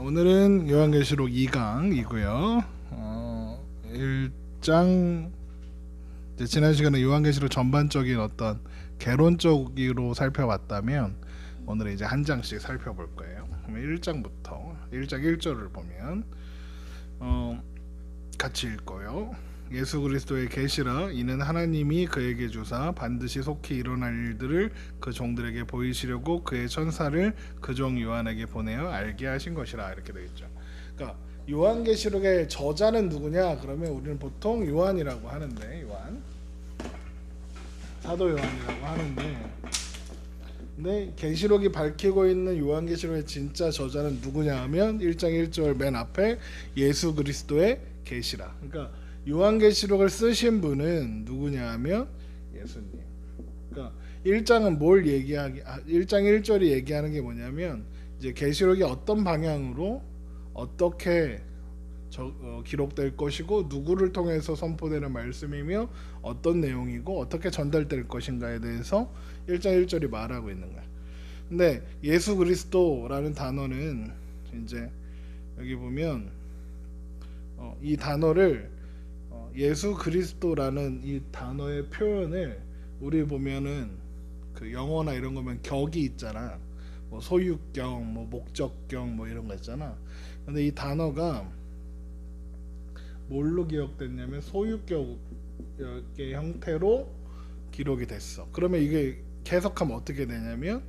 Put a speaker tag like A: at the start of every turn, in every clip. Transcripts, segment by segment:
A: 오늘은 요한계시록 2강이고요. 1장 지난 시간에 요한계시록 전반적인 어떤 개론적으로 살펴봤다면 오늘은 이제 한 장씩 살펴볼 거예요. 그러면 1장부터 1장 1절을 보면 같이 읽고요. 예수 그리스도의 계시라 이는 하나님이 그에게 주사 반드시 속히 일어날 일들을 그 종들에게 보이시려고 그의 천사를 그 종 요한에게 보내어 알게 하신 것이라 이렇게 되어 있죠. 그러니까 요한계시록의 저자는 누구냐? 그러면 우리는 보통 요한이라고 하는데 사도 요한이라고 하는데 근데 계시록이 밝히고 있는 요한계시록의 진짜 저자는 누구냐 하면 1장 1절 맨 앞에 예수 그리스도의 계시라. 그러니까 요한계시록을 쓰신 분은 누구냐 하면 예수님. 그러니까 1장은 1장 1절이 얘기하는 게 뭐냐면 이제 계시록이 어떤 방향으로 어떻게 기록될 것이고 누구를 통해서 선포되는 말씀이며 어떤 내용이고 어떻게 전달될 것인가에 대해서 1장 1절이 말하고 있는 거야. 근데 예수 그리스도라는 단어는 이제 여기 보면 이 단어를 예수 그리스도라는 이 단어의 표현을 우리 보면은 그 영어나 이런 거면 격이 있잖아. 뭐 소유격, 뭐 목적격, 뭐 이런 거 있잖아. 근데 이 단어가 뭘로 기억됐냐면 소유격의 형태로 기록이 됐어. 그러면 이게 해석하면 어떻게 되냐면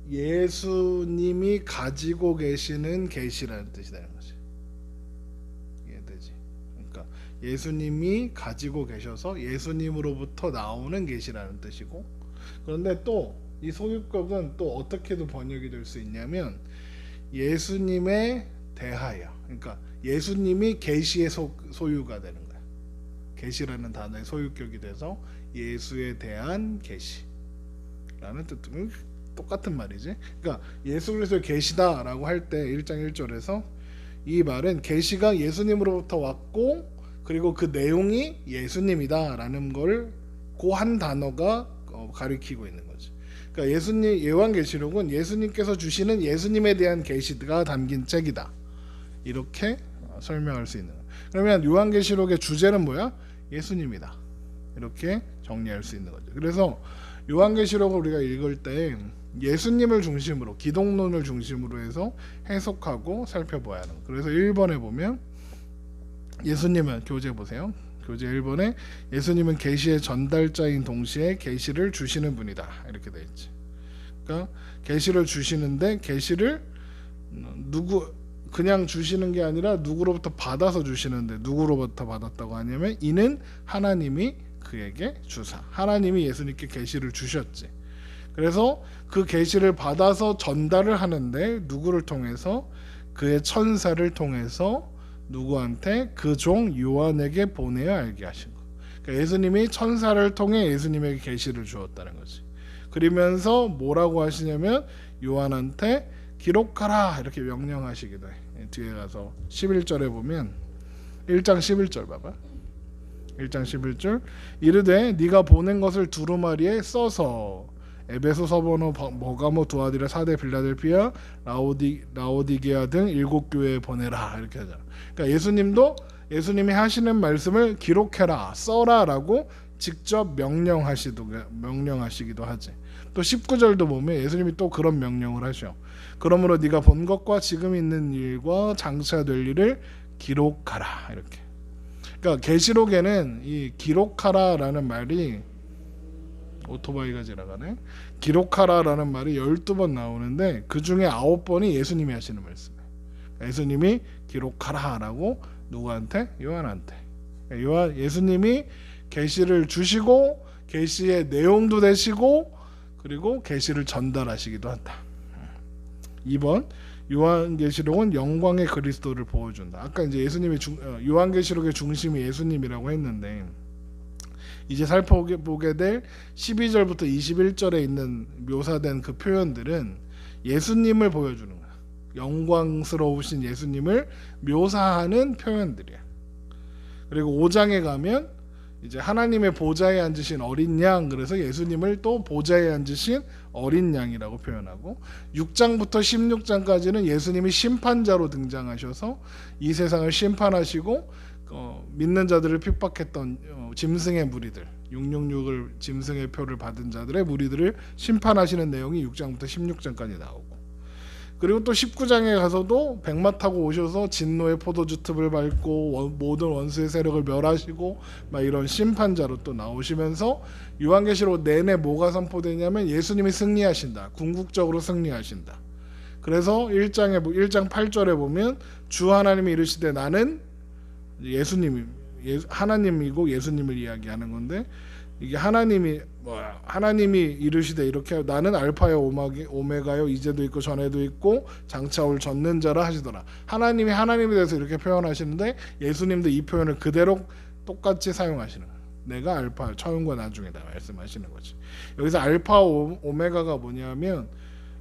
A: 예수님이 가지고 계시는 계시라는 뜻이 되는 거지. 이해되지? 그러니까 예수님이 가지고 계셔서 예수님으로부터 나오는 계시라는 뜻이고, 그런데 또 이 소유격은 또 어떻게도 번역이 될 수 있냐면 예수님에 대하여, 그러니까 예수님이 계시의 소유가 되는 거야. 계시라는 단어의 소유격이 돼서 예수에 대한 계시라는 뜻은 똑같은 말이지. 그러니까 예수 그리스도의 계시다라고 할 때 1장 1절에서 이 말은 계시가 예수님으로부터 왔고 그리고 그 내용이 예수님이다라는 걸 그 한 단어가 가리키고 있는 거지. 그러니까 요한계시록은 예수님께서 주시는 예수님에 대한 계시가 담긴 책이다. 이렇게 설명할 수 있는 거야. 그러면 요한계시록의 주제는 뭐야? 예수님이다. 이렇게 정리할 수 있는 거죠. 그래서 요한계시록을 우리가 읽을 때 예수님을 중심으로 기독론을 중심으로 해서 해석하고 살펴봐야 하는 거예요. 그래서 1번에 보면 예수님은 교재 보세요. 교재 1번에 예수님은 계시의 전달자인 동시에 계시를 주시는 분이다. 이렇게 돼 있지. 그러니까 계시를 주시는데 계시를 그냥 주시는 게 아니라 누구로부터 받아서 주시는데 누구로부터 받았다고 하냐면 이는 하나님이 그에게 주사. 하나님이 예수님께 계시를 주셨지. 그래서 그 계시를 받아서 전달을 하는데 누구를 통해서? 그의 천사를 통해서 누구한테? 그 종 요한에게 보내어 알게 하신 거. 그러니까 예수님이 천사를 통해 예수님에게 계시를 주었다는 거지. 그러면서 뭐라고 하시냐면 요한한테 기록하라 이렇게 명령하시기도 해. 뒤에 가서 11절에 보면 1장 11절 봐봐. 1장 11절 이르되 네가 보낸 것을 두루마리에 써서 에베소, 서버노, 버가모, 두아디라, 사대, 빌라델피아, 라오디게아 등 7교회에 보내라 이렇게 하잖아. 그러니까 예수님이 하시는 말씀을 기록해라, 써라라고 직접 명령하시기도 하지. 또 19절도 보면 예수님이 또 그런 명령을 하셔. 그러므로 네가 본 것과 지금 있는 일과 장차 될 일을 기록하라 이렇게. 그러니까 계시록에는 이 기록하라라는 말이 오토바이가 지나가네. 기록하라라는 말이 12번 나오는데 그 중에 9번이 예수님이 하시는 말씀이에요. 예수님이 기록하라라고 누구한테? 요한한테. 예수님이 계시를 주시고 계시의 내용도 되시고 그리고 계시를 전달하시기도 한다. 2번 요한계시록은 영광의 그리스도를 보여준다. 아까 이제 요한계시록의 중심이 예수님이라고 했는데 이제 살펴보게 될 12절부터 21절에 있는 묘사된 그 표현들은 예수님을 보여주는 거야. 영광스러우신 예수님을 묘사하는 표현들이야. 그리고 5장에 가면 이제 하나님의 보좌에 앉으신 어린 양, 그래서 예수님을 또 보좌에 앉으신 어린 양이라고 표현하고, 6장부터 16장까지는 예수님이 심판자로 등장하셔서 이 세상을 심판하시고 믿는 자들을 핍박했던 짐승의 무리들, 666을 짐승의 표를 받은 자들의 무리들을 심판하시는 내용이 6장부터 16장까지 나오고, 그리고 또 19장에 가서도 백마 타고 오셔서 진노의 포도주 즙을 밟고 모든 원수의 세력을 멸하시고 막 이런 심판자로 또 나오시면서, 요한계시록 내내 뭐가 선포되냐면 예수님이 승리하신다, 궁극적으로 승리하신다. 그래서 1장 8절에 보면 주 하나님이 이르시되, 나는 하나님이고 예수님을 이야기하는 건데, 이게 하나님이 이르시되 이렇게, 나는 알파요 오메가요, 이제도 있고 전에도 있고 장차 올 전능자라 하시더라. 하나님이 하나님에 대해서 이렇게 표현하시는데, 예수님도 이 표현을 그대로 똑같이 사용하시는 거예요. 내가 알파, 처음과 나중이다 말씀하시는 거지. 여기서 알파 오메가가 뭐냐면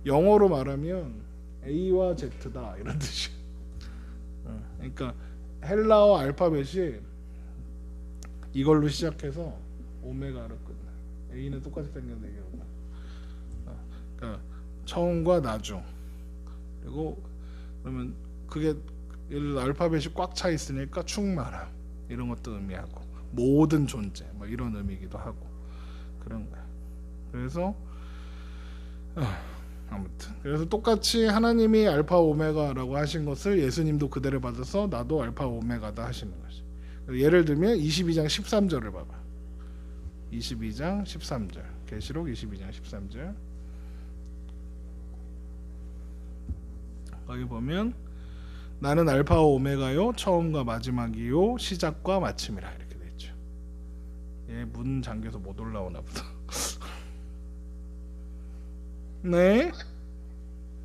A: 영어로 말하면 A와 Z다 이런 뜻이에요. 그러니까 헬라어 알파벳이 이걸로 시작해서 오메가로 끝나. A는 똑같이 생겼는데 이게 그러니까 처음과 나중. 그리고 그러면 그게 예를 들어 알파벳이 꽉 차 있으니까 충만함 이런 것도 의미하고, 모든 존재 뭐 이런 의미이기도 하고 그런 거야. 그래서 아무튼 그래서 똑같이 하나님이 알파 오메가라고 하신 것을 예수님도 그대로 받아서 나도 알파 오메가다 하시는 거지. 예를 들면 22장 13절을 봐봐. 22장 13절, 계시록 22장 13절. 거기 보면 나는 알파와 오메가요, 처음과 마지막이요, 시작과 마침이라 이렇게 돼 있죠. 얘 문 잠겨서 못 올라오나 보다. 네.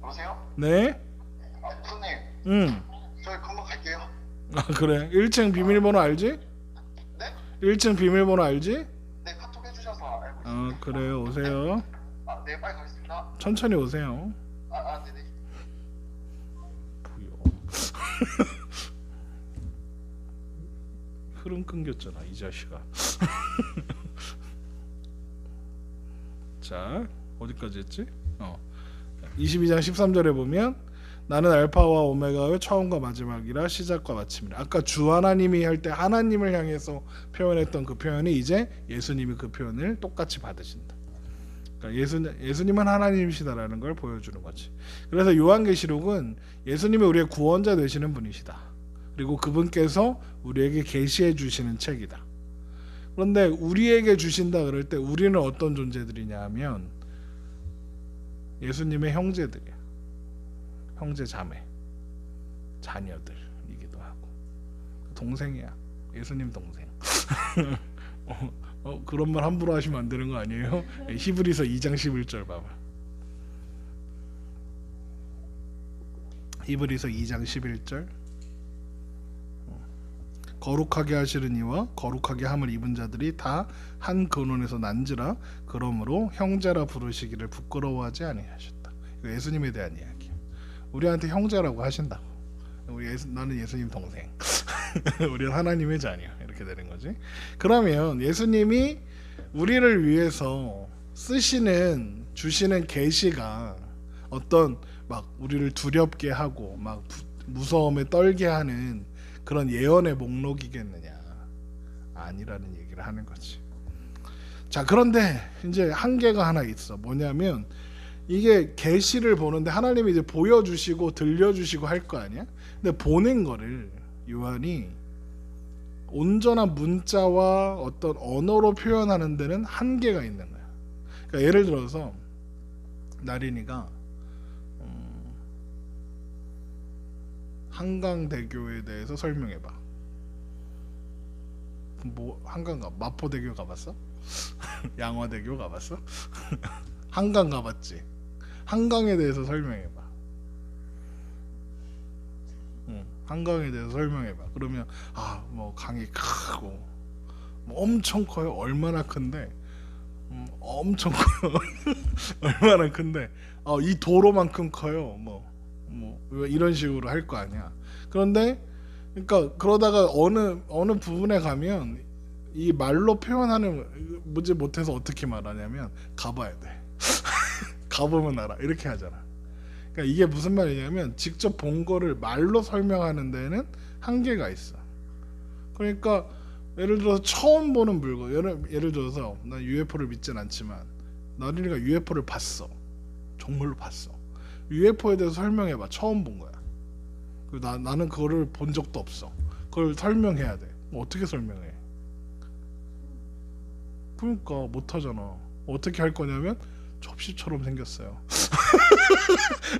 B: 여보세요?
A: 네.
B: 손님. 저희 금방 갈게요.
A: 아 그래. 1층 비밀번호 알지?
B: 네?
A: 1층 비밀번호 알지?
B: 네, 카톡 해주셔서 알고 있습니다.
A: 아 그래요. 오세요.
B: 네, 빨리 가겠습니다.
A: 천천히 오세요.
B: 네네.
A: 부여. 흐름 끊겼잖아 이 자식아. 자 어디까지 했지? 22장 13절에 보면 나는 알파와 오메가의 처음과 마지막이라 시작과 마침이라. 아까 주 하나님이 할 때 하나님을 향해서 표현했던 그 표현이 이제 예수님이 그 표현을 똑같이 받으신다. 그러니까 예수님은 하나님이시다라는 걸 보여주는 거지. 그래서 요한계시록은 예수님이 우리의 구원자 되시는 분이시다. 그리고 그분께서 우리에게 계시해 주시는 책이다. 그런데 우리에게 주신다 그럴 때 우리는 어떤 존재들이냐 하면 예수님의 형제들이야. 형제 자매 자녀들이기도 하고, 동생이야. 예수님 동생. 그런 말 함부로 하시면 안 되는 거 아니에요? 히브리서 2장 11절 봐봐. 히브리서 2장 11절. 거룩하게 하시는 이와 거룩하게 함을 입은 자들이 다 한 근원에서 난지라. 그러므로 형제라 부르시기를 부끄러워하지 아니하셨다. 이거 예수님에 대한 이야기야. 우리한테 형제라고 하신다고. 나는 예수님 동생. 우리는 하나님의 자녀. 이렇게 되는 거지. 그러면 예수님이 우리를 위해서 주시는 계시가 어떤 막 우리를 두렵게 하고 막 무서움에 떨게 하는 그런 예언의 목록이겠느냐? 아니라는 얘기를 하는 거지. 자, 그런데 이제 한계가 하나 있어. 뭐냐면 이게 계시를 보는데 하나님이 이제 보여주시고 들려주시고 할 거 아니야? 근데 보낸 거를 요한이 온전한 문자와 어떤 언어로 표현하는 데는 한계가 있는 거야. 그러니까 예를 들어서 나린이가 한강대교에 대해서 설명해봐. 뭐 한강가 마포대교 가봤어? 양화대교 가봤어? 한강 가봤지? 한강에 대해서 설명해봐. 한강에 대해서 설명해봐. 그러면 뭐 강이 크고 뭐 엄청 커요. 얼마나 큰데? 엄청 커요. 얼마나 큰데? 이 도로만큼 커요. 뭐 이런 식으로 할 거 아니야. 그런데 그러니까 그러다가 어느 부분에 가면 이 말로 표현하는 문제 못해서 어떻게 말하냐면 가봐야 돼. 가보면 알아. 이렇게 하잖아. 그러니까 이게 무슨 말이냐면 직접 본 거를 말로 설명하는 데는 한계가 있어. 그러니까 예를 들어서 처음 보는 물건, 예를 들어서 난 UFO를 믿진 않지만 나린이가 UFO를 봤어. 정말로 봤어. UFO에 대해서 설명해봐. 처음 본 거야. 나는 그거를 본 적도 없어. 그걸 설명해야 돼. 어떻게 설명해? 그러니까 못하잖아. 어떻게 할 거냐면 접시처럼 생겼어요.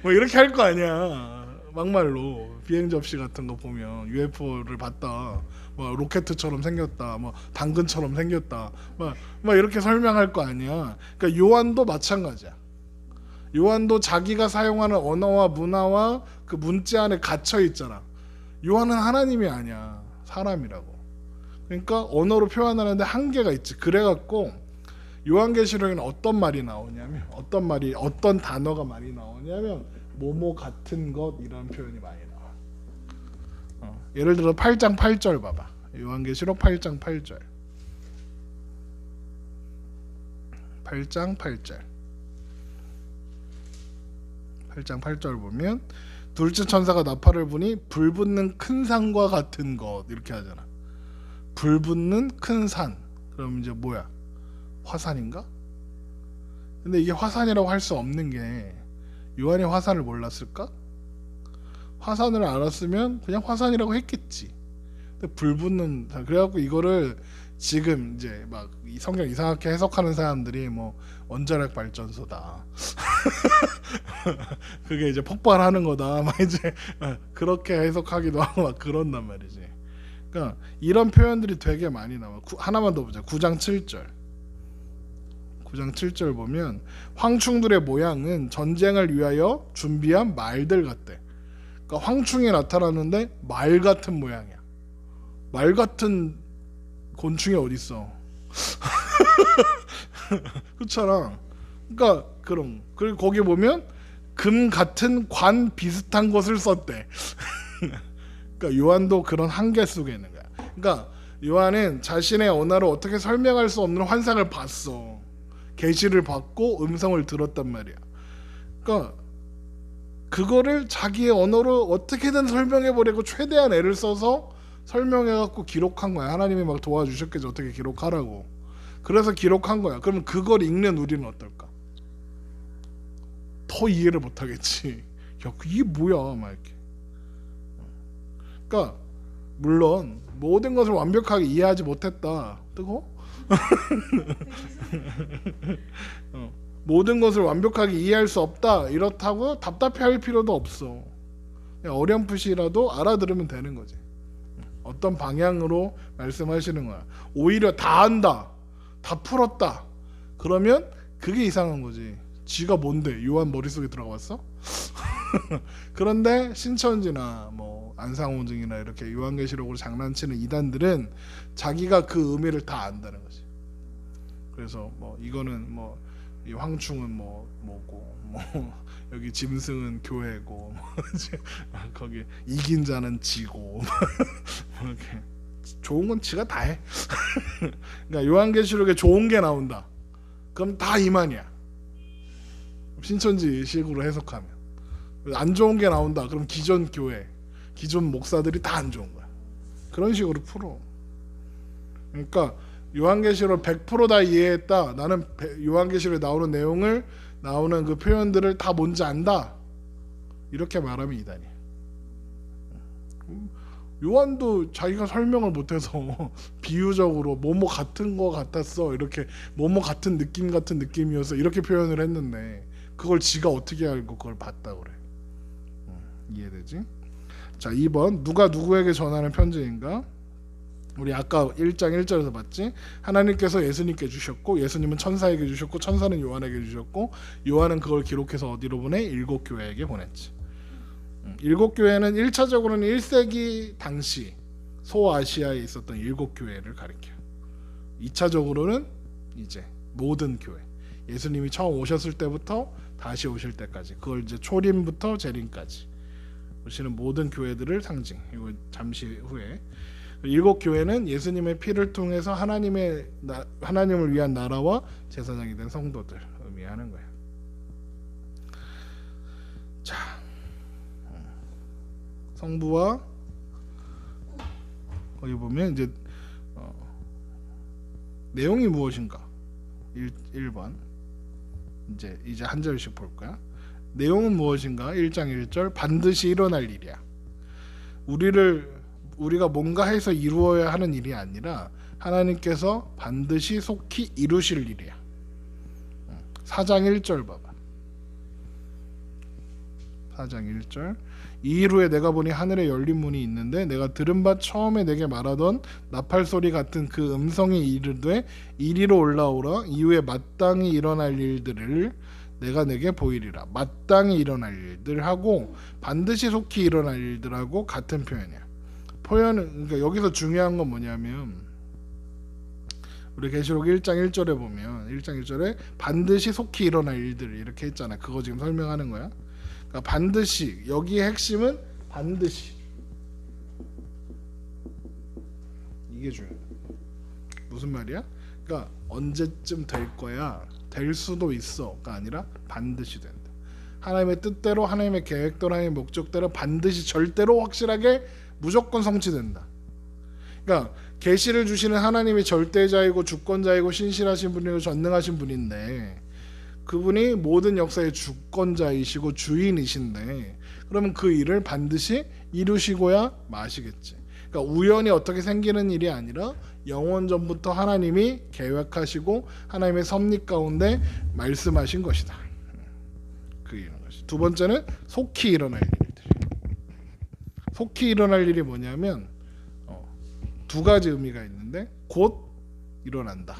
A: 뭐 이렇게 할 거 아니야. 막말로 비행 접시 같은 거 보면 UFO를 봤다. 뭐 로켓처럼 생겼다. 뭐 당근처럼 생겼다. 막 이렇게 설명할 거 아니야. 그러니까 요한도 마찬가지야. 요한도 자기가 사용하는 언어와 문화와 그 문자 안에 갇혀 있잖아. 요한은 하나님이 아니야. 사람이라고. 그러니까 언어로 표현하는데 한계가 있지. 그래갖고 요한계시록에는 어떤 말이 나오냐면 어떤 단어가 많이 나오냐면 뭐뭐 같은 것 이런 표현이 많이 나와. 예를 들어 8장 8절 봐봐. 요한계시록 8장 8절. 8장 8절. 8장 8절 보면 둘째 천사가 나팔을 부니 불붙는 큰 산과 같은 것 이렇게 하잖아. 불붙는 큰 산. 그럼 이제 뭐야? 화산인가? 근데 이게 화산이라고 할 수 없는 게 요한이 화산을 몰랐을까? 화산을 알았으면 그냥 화산이라고 했겠지. 근데 불붙는 산. 그래갖고 이거를 지금 이제 막 이 성경 이상하게 해석하는 사람들이 뭐 원자력 발전소다. 그게 이제 폭발하는 거다. 막 이제 그렇게 해석하기도 하고 막 그런단 말이지. 그러니까 이런 표현들이 되게 많이 나와. 하나만 더 보자. 9장 7절. 9장 7절 보면 황충들의 모양은 전쟁을 위하여 준비한 말들 같대. 그러니까 황충이 나타났는데 말 같은 모양이야. 말 같은 곤충이 어디 있어? 그렇잖아. 그러니까 그럼 그리고 거기 보면 금 같은 관 비슷한 것을 썼대. 그러니까 요한도 그런 한계 속에 있는 거야. 그러니까 요한은 자신의 언어로 어떻게 설명할 수 없는 환상을 봤어. 계시를 받고 음성을 들었단 말이야. 그러니까 그거를 자기의 언어로 어떻게든 설명해 보려고 최대한 애를 써서 설명해 갖고 기록한 거야. 하나님이 막 도와주셨겠지. 어떻게 기록하라고. 그래서 기록한 거야. 그러면 그걸 읽는 우리는 어떨까? 더 이해를 못 하겠지. 야, 이게 뭐야? 막 이렇게. 그러니까 물론 모든 것을 완벽하게 이해하지 못했다. 뜨거? 모든 것을 완벽하게 이해할 수 없다. 이렇다고 답답해할 필요도 없어. 그냥 어렴풋이라도 알아들으면 되는 거지. 어떤 방향으로 말씀하시는 거야. 오히려 다 안다. 다 풀었다. 그러면 그게 이상한 거지. 지가 뭔데? 요한 머릿속에 들어갔어? 그런데 신천지나 뭐 안상호증이나 이렇게 요한계시록으로 장난치는 이단들은 자기가 그 의미를 다 안다는 거지. 그래서 뭐 이거는 뭐 이 황충은 뭐고 뭐 여기 짐승은 교회고 뭐 거기 이긴 자는 지고 이렇게 좋은 건 지가 다 해. 그러니까 요한계시록에 좋은 게 나온다. 그럼 다 이만이야. 신천지식으로 해석하면. 안 좋은 게 나온다. 그럼 기존 교회, 기존 목사들이 다 안 좋은 거야. 그런 식으로 풀어. 그러니까 요한계시록 100% 다 이해했다. 나는 요한계시록에 나오는 내용을 나오는 그 표현들을 다 뭔지 안다. 이렇게 말하면 이단이야. 요한도 자기가 설명을 못해서 비유적으로 뭐뭐 같은 거 같았어. 이렇게 뭐뭐 같은 느낌이어서 이렇게 표현을 했는데 그걸 지가 어떻게 알고 그걸 봤다고 그래. 이해되지? 자, 2번 누가 누구에게 전하는 편지인가? 우리 아까 1장 1절에서 봤지? 하나님께서 예수님께 주셨고 예수님은 천사에게 주셨고 천사는 요한에게 주셨고 요한은 그걸 기록해서 어디로 보내? 7 교회에게 보냈지. 7 교회는 1차적으로는 1세기 당시 소아시아에 있었던 7 교회를 가리켜. 2차적으로는 이제 모든 교회. 예수님이 처음 오셨을 때부터 다시 오실 때까지. 그걸 이제 초림부터 재림까지 오시는 모든 교회들을 상징. 이거 잠시 후에 일곱 교회는 예수님의 피를 통해서 하나님을 위한 나라와 제사장이 된 성도들 의미하는 거예요. 자, 성부와 거기 보면 이제 내용이 무엇인가? 1번 이제 한 절씩 볼 거야. 내용은 무엇인가? 1장 1절 반드시 일어날 일이야. 우리가 뭔가 해서 이루어야 하는 일이 아니라 하나님께서 반드시 속히 이루실 일이야. 4장 1절 봐봐. 4장 1절 이 일 후에 내가 보니 하늘에 열린 문이 있는데 내가 들은 바 처음에 내게 말하던 나팔 소리 같은 그 음성이 이르되 이리로 올라오라. 이후에 마땅히 일어날 일들을 내가 내게 보이리라. 마땅히 일어날 일들하고 반드시 속히 일어날 일들하고 같은 표현이야. 표현은 그러니까 여기서 중요한 건 뭐냐면 우리 계시록 1장 1절에 보면 1장 1절에 반드시 속히 일어날 일들 이렇게 했잖아. 그거 지금 설명하는 거야. 그러니까 반드시 여기의 핵심은 반드시 이게 중요해. 무슨 말이야? 그러니까 언제쯤 될 거야, 될 수도 있어가 아니라 반드시 된다. 하나님의 뜻대로, 하나님의 계획대로, 하나님의 목적대로 반드시 절대로 확실하게 무조건 성취된다. 그러니까 계시를 주시는 하나님이 절대자이고 주권자이고 신실하신 분이고 전능하신 분인데 그분이 모든 역사의 주권자이시고 주인이신데 그러면 그 일을 반드시 이루시고야 마시겠지. 그러니까 우연히 어떻게 생기는 일이 아니라 영원 전부터 하나님이 계획하시고 하나님의 섭리 가운데 말씀하신 것이다. 그 이런 것이. 두 번째는 속히 일어날 일들. 속히 일어날 일이 뭐냐면 두 가지 의미가 있는데 곧 일어난다.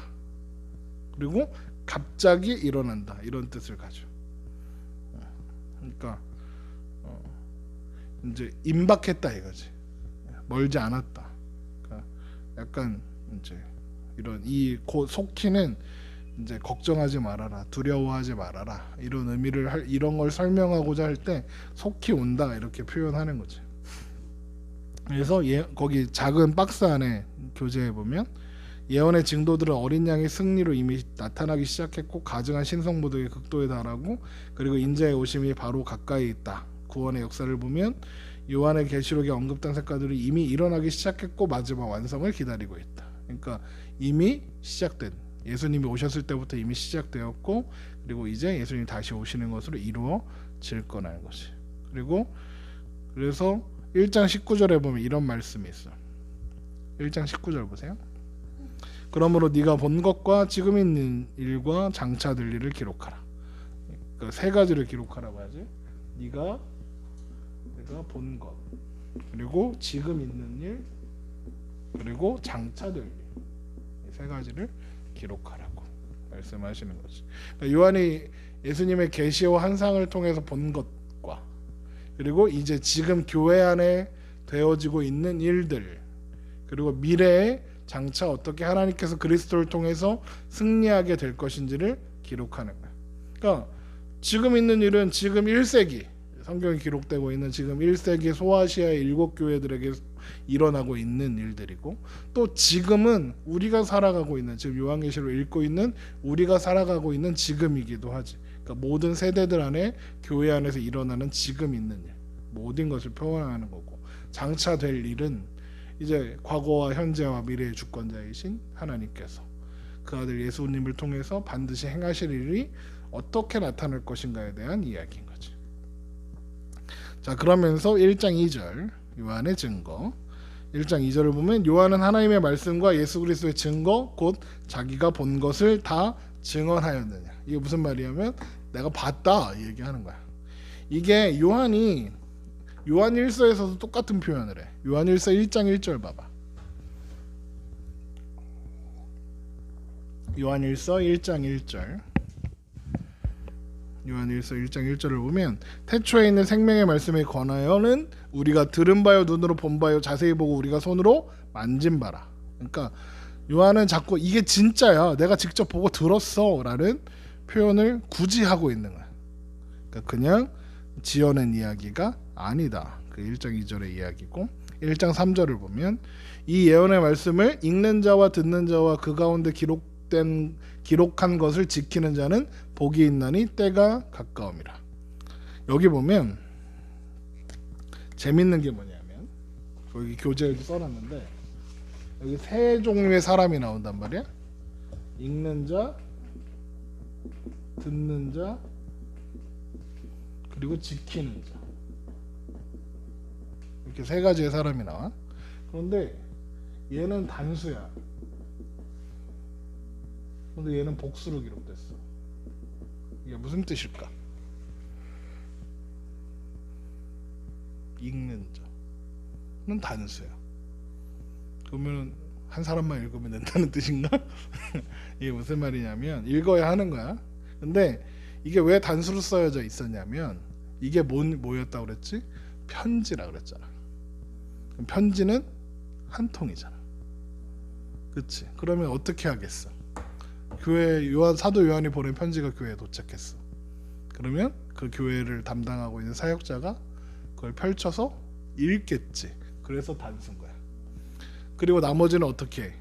A: 그리고 갑자기 일어난다. 이런 뜻을 가져. 그러니까 이제 임박했다 이거지. 멀지 않았다. 그러니까 약간 이제 이런 이 곧 속히는 이제 걱정하지 말아라, 두려워하지 말아라 이런 의미를 이런 걸 설명하고자 할 때 속히 온다 이렇게 표현하는 거지. 그래서 거기 작은 박스 안에 교재에 보면 예언의 증도들은 어린 양의 승리로 이미 나타나기 시작했고 가증한 신성모독의 극도에 달하고 그리고 인자의 오심이 바로 가까이 있다. 구원의 역사를 보면 요한의 계시록에 언급된 색깔들이 이미 일어나기 시작했고 마지막 완성을 기다리고 있다. 그러니까 이미 시작된 예수님이 오셨을 때부터 이미 시작되었고 그리고 이제 예수님이 다시 오시는 것으로 이루어질 거라는 것이. 그리고 그래서 1장 19절에 보면 이런 말씀이 있어. 1장 19절 보세요. 그러므로 네가 본 것과 지금 있는 일과 장차 될 일을 기록하라. 그러니까 세 가지를 기록하라고 하지. 내가 본 것, 그리고 지금 있는 일, 그리고 장차 될 일. 이 세 가지를 기록하라고 말씀하시는 거지. 그러니까 요한이 예수님의 계시와 환상을 통해서 본 것과 그리고 이제 지금 교회 안에 되어지고 있는 일들 그리고 미래에 장차 어떻게 하나님께서 그리스도를 통해서 승리하게 될 것인지를 기록하는 거야. 그러니까 지금 있는 일은 지금 1세기 성경에 기록되고 있는 지금 1세기 소아시아의 7교회들에게 일어나고 있는 일들이고 또 지금은 우리가 살아가고 있는 지금 요한계시록 읽고 있는 우리가 살아가고 있는 지금이기도 하지. 그러니까 모든 세대들 안에 교회 안에서 일어나는 지금 있는 일 모든 것을 표현하는 거고 장차 될 일은 이제 과거와 현재와 미래의 주권자이신 하나님께서 그 아들 예수님을 통해서 반드시 행하실 일이 어떻게 나타날 것인가에 대한 이야기인 거지. 자 그러면서 1장 2절 요한의 증거 1장 2절을 보면 요한은 하나님의 말씀과 예수 그리스도의 증거 곧 자기가 본 것을 다 증언하였느냐. 이게 무슨 말이냐면 내가 봤다 얘기하는 거야. 이게 요한이 요한 1서에서도 똑같은 표현을 해. 요한 1서 1장 1절 봐봐. 요한 1서 1장 1절 요한 1서 1장 1절을 보면 태초에 있는 생명의 말씀에 관하여는 우리가 들은 바요 눈으로 본 바요 자세히 보고 우리가 손으로 만진 바라. 그러니까 요한은 자꾸 이게 진짜야 내가 직접 보고 들었어 라는 표현을 굳이 하고 있는 거야. 그러니까 그냥 지어낸 이야기가 아니다. 그 1장 2절의 이야기고 1장 3절을 보면 이 예언의 말씀을 읽는 자와 듣는 자와 그 가운데 기록한 것을 지키는 자는 복이 있나니 때가 가까움이라. 여기 보면 재밌는 게 뭐냐면 여기 교재에 써놨는데 여기 세 종류의 사람이 나온단 말이야. 읽는 자, 듣는 자, 그리고 지키는 자. 이렇게 세 가지의 사람이 나와. 그런데 얘는 단수야. 근데 얘는 복수로 기록됐어. 이게 무슨 뜻일까? 읽는 자는 단수야. 그러면 한 사람만 읽으면 된다는 뜻인가? 이게 무슨 말이냐면 읽어야 하는 거야. 근데 이게 왜 단수로 써져 있었냐면 이게 뭐였다고 그랬지? 편지라 그랬잖아. 그럼 편지는 한 통이잖아. 그치? 그러면 어떻게 하겠어? 교회 사도 요한이 보낸 편지가 교회에 도착했어. 그러면 그 교회를 담당하고 있는 사역자가 그걸 펼쳐서 읽겠지. 그래서 단수인 거야. 그리고 나머지는 어떻게 해?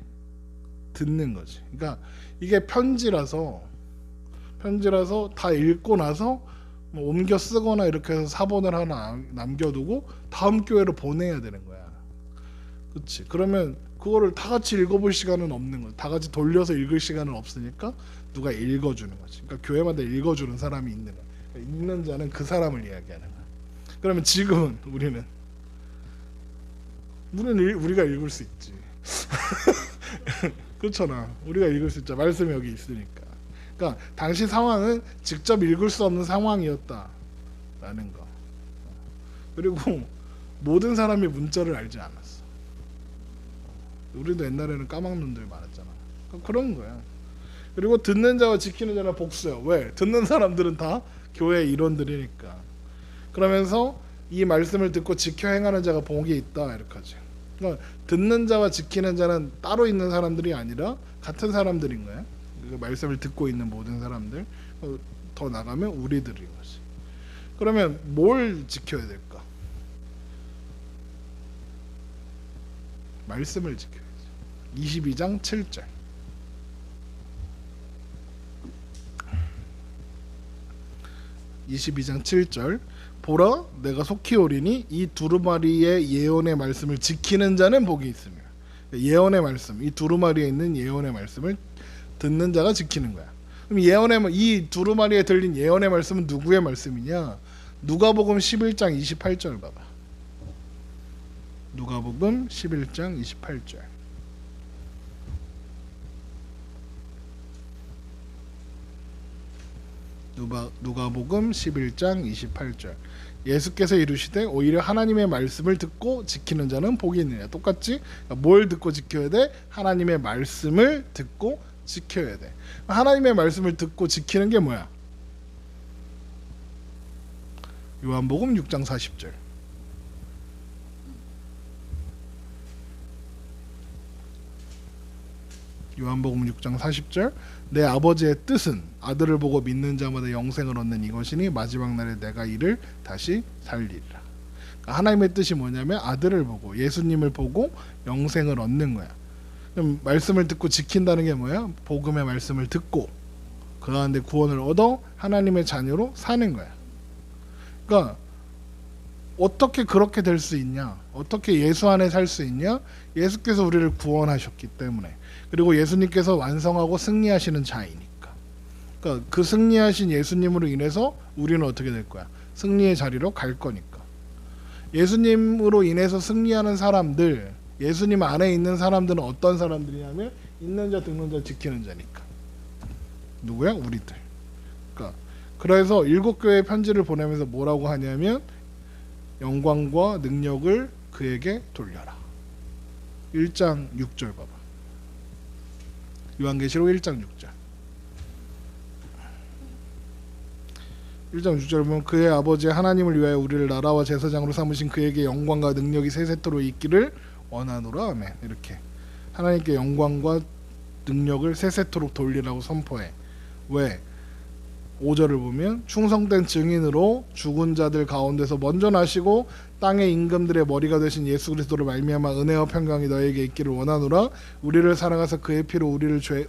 A: 듣는 거지. 그러니까 이게 편지라서 다 읽고 나서 뭐 옮겨 쓰거나 이렇게 해서 사본을 하나 남겨두고 다음 교회로 보내야 되는 거야. 그렇지? 그러면 그거를 다 같이 읽어볼 시간은 없는 거야. 다 같이 돌려서 읽을 시간은 없으니까 누가 읽어주는 거지. 그러니까 교회마다 읽어주는 사람이 있는 거야. 그러니까 읽는 자는 그 사람을 이야기하는 거야. 그러면 지금은 우리가 읽을 수 있지. 그렇잖아. 우리가 읽을 수 있죠. 말씀이 여기 있으니까. 그러니까 당시 상황은 직접 읽을 수 없는 상황이었다라는 거. 그리고 모든 사람이 문자를 알지 않았어. 우리도 옛날에는 까막눈들 많았잖아. 그러니까 그런 거야. 그리고 듣는 자와 지키는 자는 복수야. 왜? 듣는 사람들은 다 교회 일원들이니까. 그러면서 이 말씀을 듣고 지켜 행하는 자가 복이 있다 이렇게 하지. 그러니까 듣는 자와 지키는 자는 따로 있는 사람들이 아니라 같은 사람들인 거야. 그 말씀을 듣고 있는 모든 사람들. 더 나가면 우리들인 거지. 그러면 뭘 지켜야 될까? 말씀을 지켜야지. 22장 7절. 22장 7절. 보라 내가 속히 오리니 이 두루마리의 예언의 말씀을 지키는 자는 복이 있으며. 예언의 말씀, 이 두루마리에 있는 예언의 말씀을 듣는 자가 지키는 거야. 그럼 이 두루마리에 들린 예언의 말씀은 누구의 말씀이냐? 누가복음 11장 28절 봐봐. 누가복음 11장 28절. 누가복음 11장 28절. 예수께서 이르시되 오히려 하나님의 말씀을 듣고 지키는 자는 복이 있느냐. 똑같지? 그러니까 뭘 듣고 지켜야 돼? 하나님의 말씀을 듣고 지켜야 돼. 하나님의 말씀을 듣고 지키는 게 뭐야? 요한복음 6장 40절. 요한복음 6장 40절. 내 아버지의 뜻은 아들을 보고 믿는 자마다 영생을 얻는 이것이니 마지막 날에 내가 이를 다시 살리리라. 그러니까 하나님의 뜻이 뭐냐면 아들을 보고 예수님을 보고 영생을 얻는 거야. 그럼 말씀을 듣고 지킨다는 게 뭐야? 복음의 말씀을 듣고 그 가운데 구원을 얻어 하나님의 자녀로 사는 거야. 그러니까 어떻게 그렇게 될 수 있냐? 어떻게 예수 안에 살 수 있냐? 예수께서 우리를 구원하셨기 때문에. 그리고 예수님께서 완성하고 승리하시는 자이니까. 그러니까 그 승리하신 예수님으로 인해서 우리는 어떻게 될 거야? 승리의 자리로 갈 거니까. 예수님으로 인해서 승리하는 사람들, 예수님 안에 있는 사람들은 어떤 사람들이냐면 있는 자, 듣는 자, 지키는 자니까. 누구야? 우리들. 그러니까 그래서 일곱 교회의 편지를 보내면서 뭐라고 하냐면 영광과 능력을 그에게 돌려라. 1장 6절 봐봐. 요한계시록 1장 6절. 1장 6절 보면 그의 아버지 하나님을 위하여 우리를 나라와 제사장으로 삼으신 그에게 영광과 능력이 세세토록 있기를 원하노라. 아멘. 이렇게 하나님께 영광과 능력을 세세토록 돌리라고 선포해. 왜? 5절을 보면 충성된 증인으로 죽은 자들 가운데서 먼저 나시고 땅의 임금들의 머리가 되신 예수 그리스도를 말미암아 은혜와 평강이 너에게 있기를 원하노라. 우리를 사랑하사 그의 피로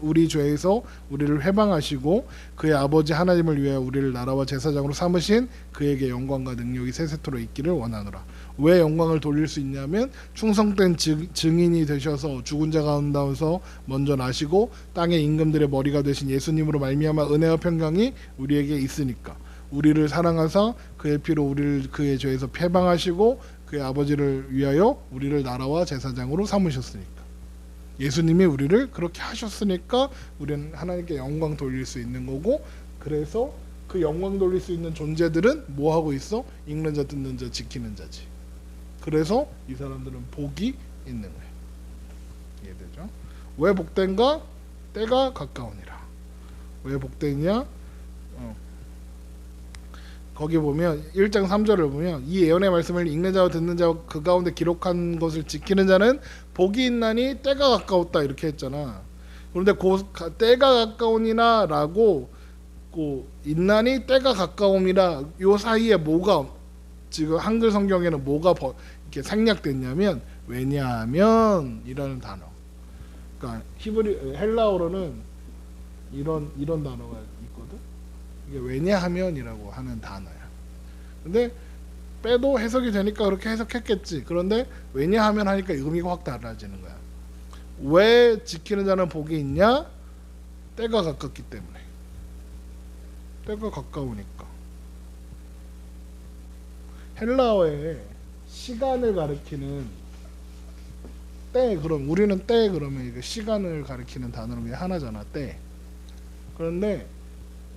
A: 우리 죄에서 우리를 회방하시고 그의 아버지 하나님을 위하여 우리를 나라와 제사장으로 삼으신 그에게 영광과 능력이 세세토록 있기를 원하노라. 왜 영광을 돌릴 수 있냐면 충성된 증인이 되셔서 죽은 자 가운데서 먼저 나시고 땅의 임금들의 머리가 되신 예수님으로 말미암아 은혜와 평강이 우리에게 있으니까. 우리를 사랑하사 그의 피로 우리를 그의 죄에서 해방하시고 그의 아버지를 위하여 우리를 나라와 제사장으로 삼으셨으니까. 예수님이 우리를 그렇게 하셨으니까 우리는 하나님께 영광 돌릴 수 있는 거고, 그래서 그 영광 돌릴 수 있는 존재들은 뭐 하고 있어? 읽는 자, 듣는 자, 지키는 자지. 그래서 이 사람들은 복이 있는 거예요. 이해되죠? 왜 복된가? 때가 가까우니라. 왜 복되냐? 거기 보면 1장 3절을 보면 이 예언의 말씀을 읽는 자와 듣는 자와 그 가운데 기록한 것을 지키는 자는 복이 있나니 때가 가까웠다 이렇게 했잖아. 그런데 때가 가까우니라 라고 있나니 때가 가까움이라 요 사이에 뭐가 지금 한글 성경에는 뭐가 이렇게 생략됐냐면 왜냐하면 이라는 단어. 그러니까 헬라어로는 이런 단어가 있거든. 이게 왜냐하면이라고 하는 단어야. 근데 빼도 해석이 되니까 그렇게 해석했겠지. 그런데 왜냐하면 하니까 의미가 확 달라지는 거야. 왜 지키는 자는 복이 있냐? 때가 가깝기 때문에. 때가 가까우니까. 헬라어에 시간을 가리키는 때, 그럼 우리는 때 그러면 이게 시간을 가리키는 단어는 그냥 하나잖아, 때. 그런데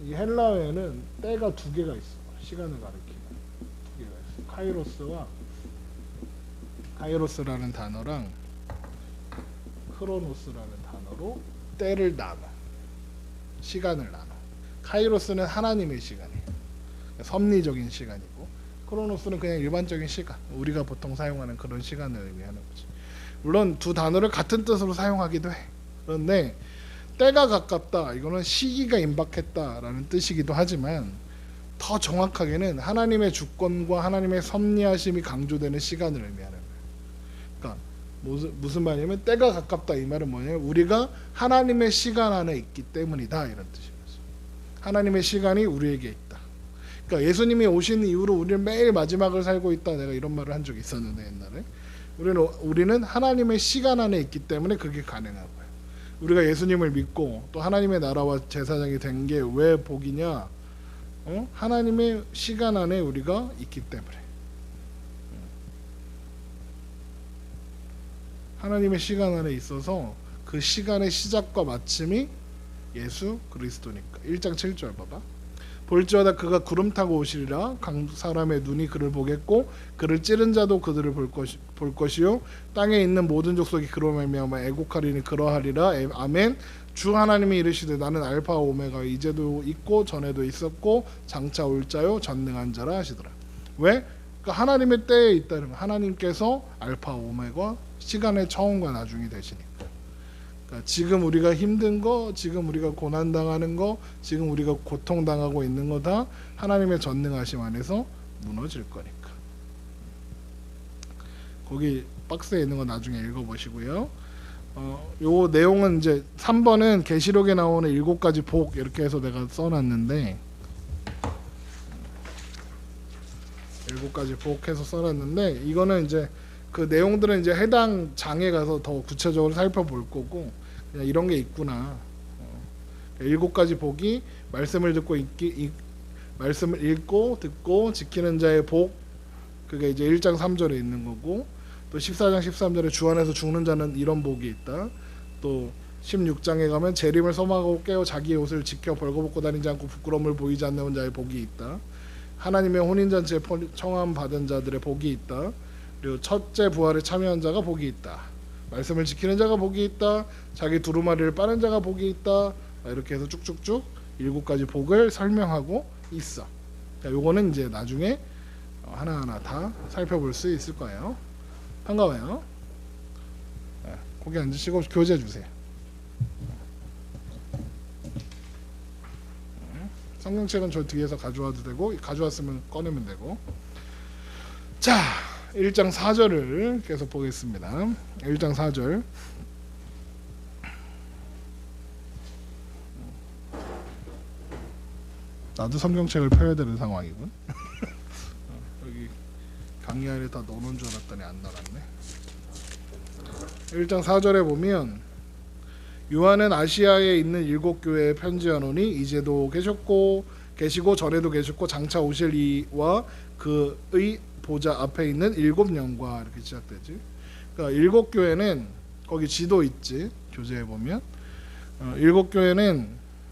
A: 이 헬라어에는 때가 두 개가 있어. 시간을 가리키는 두 개가 있어. 카이로스라는 단어랑 크로노스라는 단어로 때를 나눠. 시간을 나눠. 카이로스는 하나님의 시간이에요. 섭리적인 시간이고, 크로노스는 그냥 일반적인 시간. 우리가 보통 사용하는 그런 시간을 의미하는 거지. 물론 두 단어를 같은 뜻으로 사용하기도 해. 그런데 때가 가깝다, 이거는 시기가 임박했다라는 뜻이기도 하지만 더 정확하게는 하나님의 주권과 하나님의 섭리하심이 강조되는 시간을 의미하는 거예요. 그러니까 무슨 말이냐면 때가 가깝다 이 말은 뭐냐면 우리가 하나님의 시간 안에 있기 때문이다 이런 뜻이면서 하나님의 시간이 우리에게 있다. 그러니까 예수님이 오신 이후로 우리는 매일 마지막을 살고 있다, 내가 이런 말을 한 적이 있었는데 옛날에 우리는 하나님의 시간 안에 있기 때문에 그게 가능한 거예요. 우리가 예수님을 믿고 또 하나님의 나라와 제사장이 된 게 왜 복이냐? 하나님의 시간 안에 우리가 있기 때문에. 하나님의 시간 안에 있어서 그 시간의 시작과 마침이 예수 그리스도니까. 1장 7절 봐봐. 볼지어다 그가 구름 타고 오시리라. 각 사람의 눈이 그를 보겠고 그를 찌른 자도 그들을 볼 것이요 땅에 있는 모든 족속이 그로 말미암아 애곡하리니 그러하리라. 아멘. 주 하나님이 이르시되 나는 알파와 오메가, 이제도 있고 전에도 있었고 장차 올 자요 전능한 자라 하시더라. 왜? 그러니까 하나님의 때에 있다는 거. 하나님께서 알파와 오메가, 시간의 처음과 나중이 되시니까. 그러니까 지금 우리가 힘든 거, 지금 우리가 고난당하는 거, 지금 우리가 고통당하고 있는 거 다 하나님의 전능하심 안에서 무너질 거니까. 거기 박스에 있는 거 나중에 읽어보시고요. 요 내용은 이제 3번은 계시록에 나오는 7가지 복 이렇게 해서 내가 써놨는데 7가지 복 해서 써놨는데 이거는 이제 그 내용들은 이제 해당 장에 가서 더 구체적으로 살펴볼 거고, 그냥 이런 게 있구나. 7가지 복이 말씀을 듣고 말씀을 읽고 듣고 지키는 자의 복, 그게 이제 1장 3절에 있는 거고, 또 14장 13절에 주 안에서 죽는 자는 이런 복이 있다. 또 16장에 가면 재림을 소망하고 깨어 자기의 옷을 지켜 벌거벗고 다니지 않고 부끄러움을 보이지 않는 자의 복이 있다. 하나님의 혼인잔치에 청함 받은 자들의 복이 있다. 그리고 첫째 부활에 참여한 자가 복이 있다. 말씀을 지키는 자가 복이 있다. 자기 두루마리를 빠는 자가 복이 있다. 이렇게 해서 쭉쭉쭉 7가지 복을 설명하고 있어. 요거는 이제 나중에 하나하나 다 살펴볼 수 있을 거예요. 반가워요. 거기 앉으시고 교재 주세요. 성경책은 저 뒤에서 가져와도 되고 가져왔으면 꺼내면 되고. 자, 1장 4절을 계속 보겠습니다. 1장 4절. 나도 성경책을 펴야 되는 상황이군. 여기 강의 안에 다 넣어놓은 줄 알았더니 안 넣어놨네. 1장 4절에 보면 요한은 아시아에 있는 7교회에 편지하노니 이제도 계시고 전에도 계셨고 장차 오실 이와 그의 보좌 앞에 있는 7영과 이렇게 시작되지. 그러니까 7교회는 거기 지도 있지. 교재에 보면 7교회는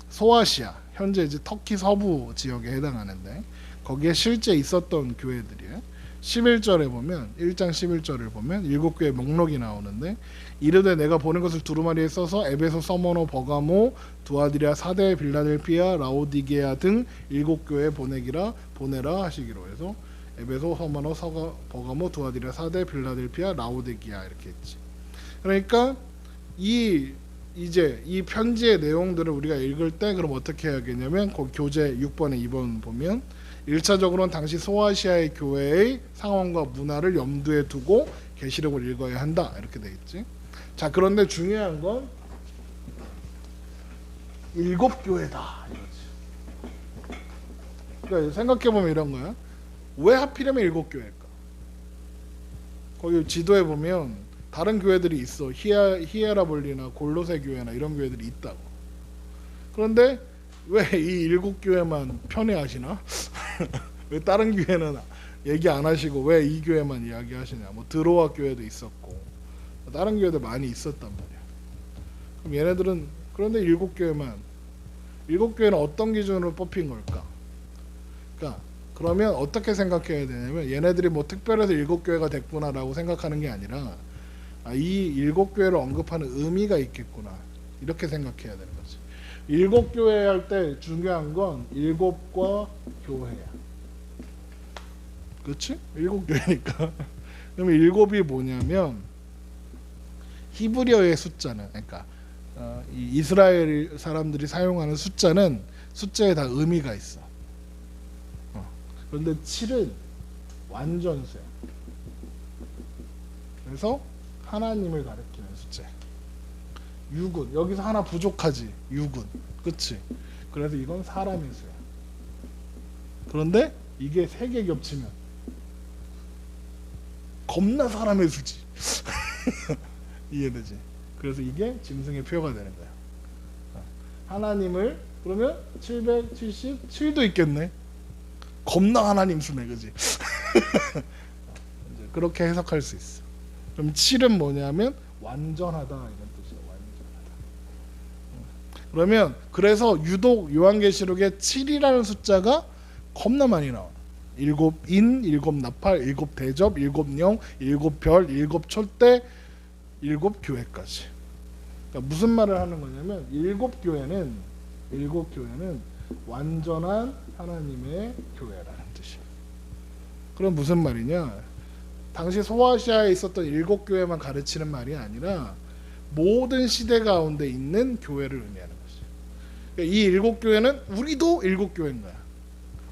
A: 소아시아, 현재 이제 터키 서부 지역에 해당하는데 거기에 실제 있었던 교회들이에요. 11절에 보면 1장 11절을 보면 7교회 목록이 나오는데 이르되 내가 보는 것을 두루마리에 써서 에베소, 서머노, 버가모, 두아디라, 사데, 빌라델피아, 라오디게아 등 7교회에 보내라 하시기로 해서 에베소, 서머노, 버가모, 두아디라, 사데, 빌라델피아, 라오디게아 이렇게 했지. 그러니까 이제 이 편지의 내용들을 우리가 읽을 때 그럼 어떻게 해야겠냐면 거기 교재 6번에 2번 보면 1차적으로는 당시 소아시아의 교회의 상황과 문화를 염두에 두고 계시록을 읽어야 한다 이렇게 돼 있지. 자, 그런데 중요한 건 7교회다 이거지. 그러니까 생각해 보면 이런 거야. 왜 하필이면 7교회일까? 거기 지도에 보면 다른 교회들이 있어. 히에라볼리나 골로새 교회나 이런 교회들이 있다고. 그런데 왜 이 7교회만 편애하시나? 왜 다른 교회는 얘기 안 하시고 왜 이 교회만 이야기하시냐? 뭐 드로아 교회도 있었고 다른 교회도 많이 있었단 말이야. 그럼 얘네들은 그런데 7교회는 어떤 기준으로 뽑힌 걸까? 그러니까 그러면 어떻게 생각해야 되냐면 얘네들이 뭐 특별해서 7교회가 됐구나라고 생각하는 게 아니라 이 7교회를 언급하는 의미가 있겠구나 이렇게 생각해야 되는 거지. 7교회 할 때 중요한 건 7과 교회야. 그렇지? 7교회니까. 그러면 7이 뭐냐면 히브리어의 숫자는 그러니까 이 이스라엘 사람들이 사용하는 숫자는 숫자에 다 의미가 있어. 그런데 7은 완전수야. 그래서 하나님을 가리키는 숫자. 6은 여기서 하나 부족하지. 6은 그치? 그래서 이건 사람의 수야. 그런데 이게 3개 겹치면 겁나 사람의 수지. 이해되지? 그래서 이게 짐승의 표가 되는 거야. 하나님을 그러면 777도 있겠네. 겁나 하나님 수네, 그지? 그렇게 해석할 수 있어. 그럼 7은 뭐냐면 완전하다 이런 뜻이야. 완전하다. 그러면 그래서 유독 요한계시록에 7이라는 숫자가 겁나 많이 나와. 7인, 7나팔, 7대접, 7영, 7별, 7촛대, 7교회까지. 그러니까 무슨 말을 하는 거냐면 7교회는 완전한 하나님의 교회라는 뜻이야. 그럼 무슨 말이냐? 당시 소아시아에 있었던 7교회만 가르치는 말이 아니라 모든 시대 가운데 있는 교회를 의미하는 것이야. 그러니까 이 7교회는 우리도 7교회인 거야.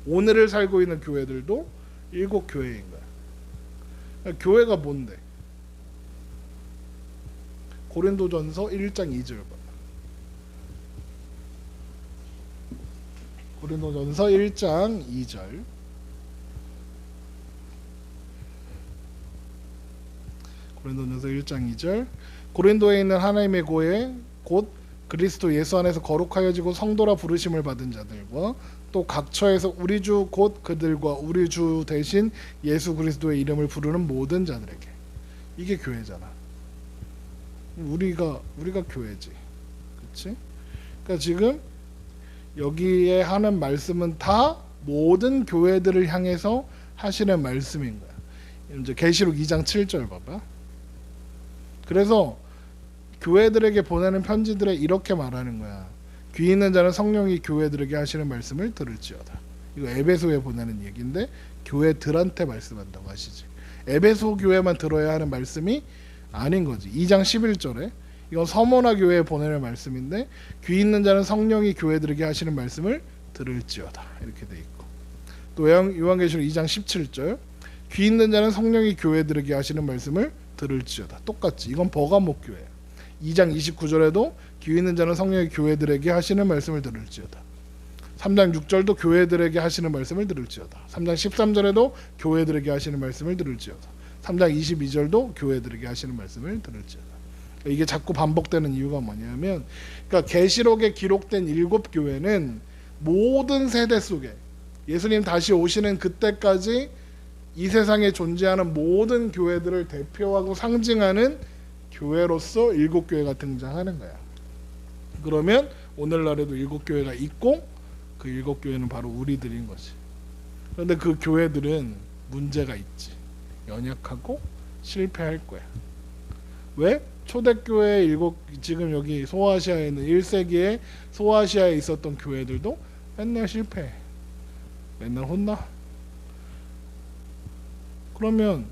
A: 오늘을 살고 있는 교회들도 7교회인 거야. 그러니까 교회가 뭔데? 고린도전서 1장 2절 봐. 고린도전서 1장 2절. 고린도전서 1장 2절. 고린도에 있는 하나님의 교회 곧 그리스도 예수 안에서 거룩하여지고 성도라 부르심을 받은 자들과 또 각처에서 우리 주 곧 그들과 우리 주 대신 예수 그리스도의 이름을 부르는 모든 자들에게. 이게 교회잖아. 우리가 교회지. 그렇지? 그러니까 지금 여기에 하는 말씀은 다 모든 교회들을 향해서 하시는 말씀인 거야. 이제 계시록 2장 7절 봐봐. 그래서 교회들에게 보내는 편지들에 이렇게 말하는 거야. 귀 있는 자는 성령이 교회들에게 하시는 말씀을 들을지어다. 이거 에베소에 보내는 얘기인데 교회들한테 말씀한다고 하시지. 에베소 교회만 들어야 하는 말씀이 아닌 거지. 2장 11절에 이건 서머나 교회에 보내는 말씀인데 귀 있는 자는 성령이 교회들에게 하시는 말씀을 들을지어다 이렇게 돼 있고, 또 요한계시록 2장 17절 귀 있는 자는 성령이 교회들에게 하시는 말씀을 들을지어다. 똑같지. 이건 버가목 교회야. 2장 29절에도 귀 있는 자는 성령이 교회들에게 하시는 말씀을 들을지어다. 3장 6절도 교회들에게 하시는 말씀을 들을지어다. 3장 13절에도 교회들에게 하시는 말씀을 들을지어다. 3장 22절도 교회들에게 하시는 말씀을 들을지어다. 이게 자꾸 반복되는 이유가 뭐냐면, 그러니까 계시록에 기록된 7교회는 모든 세대 속에 예수님 다시 오시는 그때까지 이 세상에 존재하는 모든 교회들을 대표하고 상징하는 교회로서 7교회가 등장하는 거야. 그러면 오늘날에도 7교회가 있고 그 7교회는 바로 우리들인 거지. 그런데 그 교회들은 문제가 있지. 연약하고 실패할 거야. 왜? 초대교회 지금 여기 소아시아에 있는 1세기에 소아시아에 있었던 교회들도 맨날 실패해. 맨날 혼나. 그러면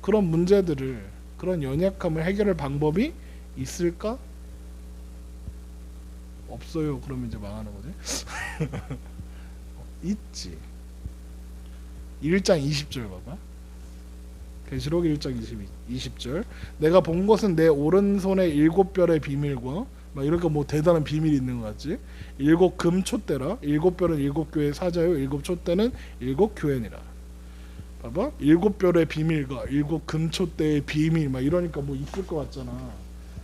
A: 그런 문제들을, 그런 연약함을 해결할 방법이 있을까? 없어요. 그러면 이제 망하는 거지. 있지. 1장 20절 봐봐. 계시록 1장 20절 내가 본 것은 내 오른손에 7별의 비밀과, 막 이렇게 뭐 대단한 비밀이 있는 것 같지. 7 금촛대라. 7별은 7교회의 사자요 7 촛대는 7교회니라. 봐봐. 7별의 비밀과 7 금촛대의 비밀, 막 이러니까 뭐 있을 것 같잖아.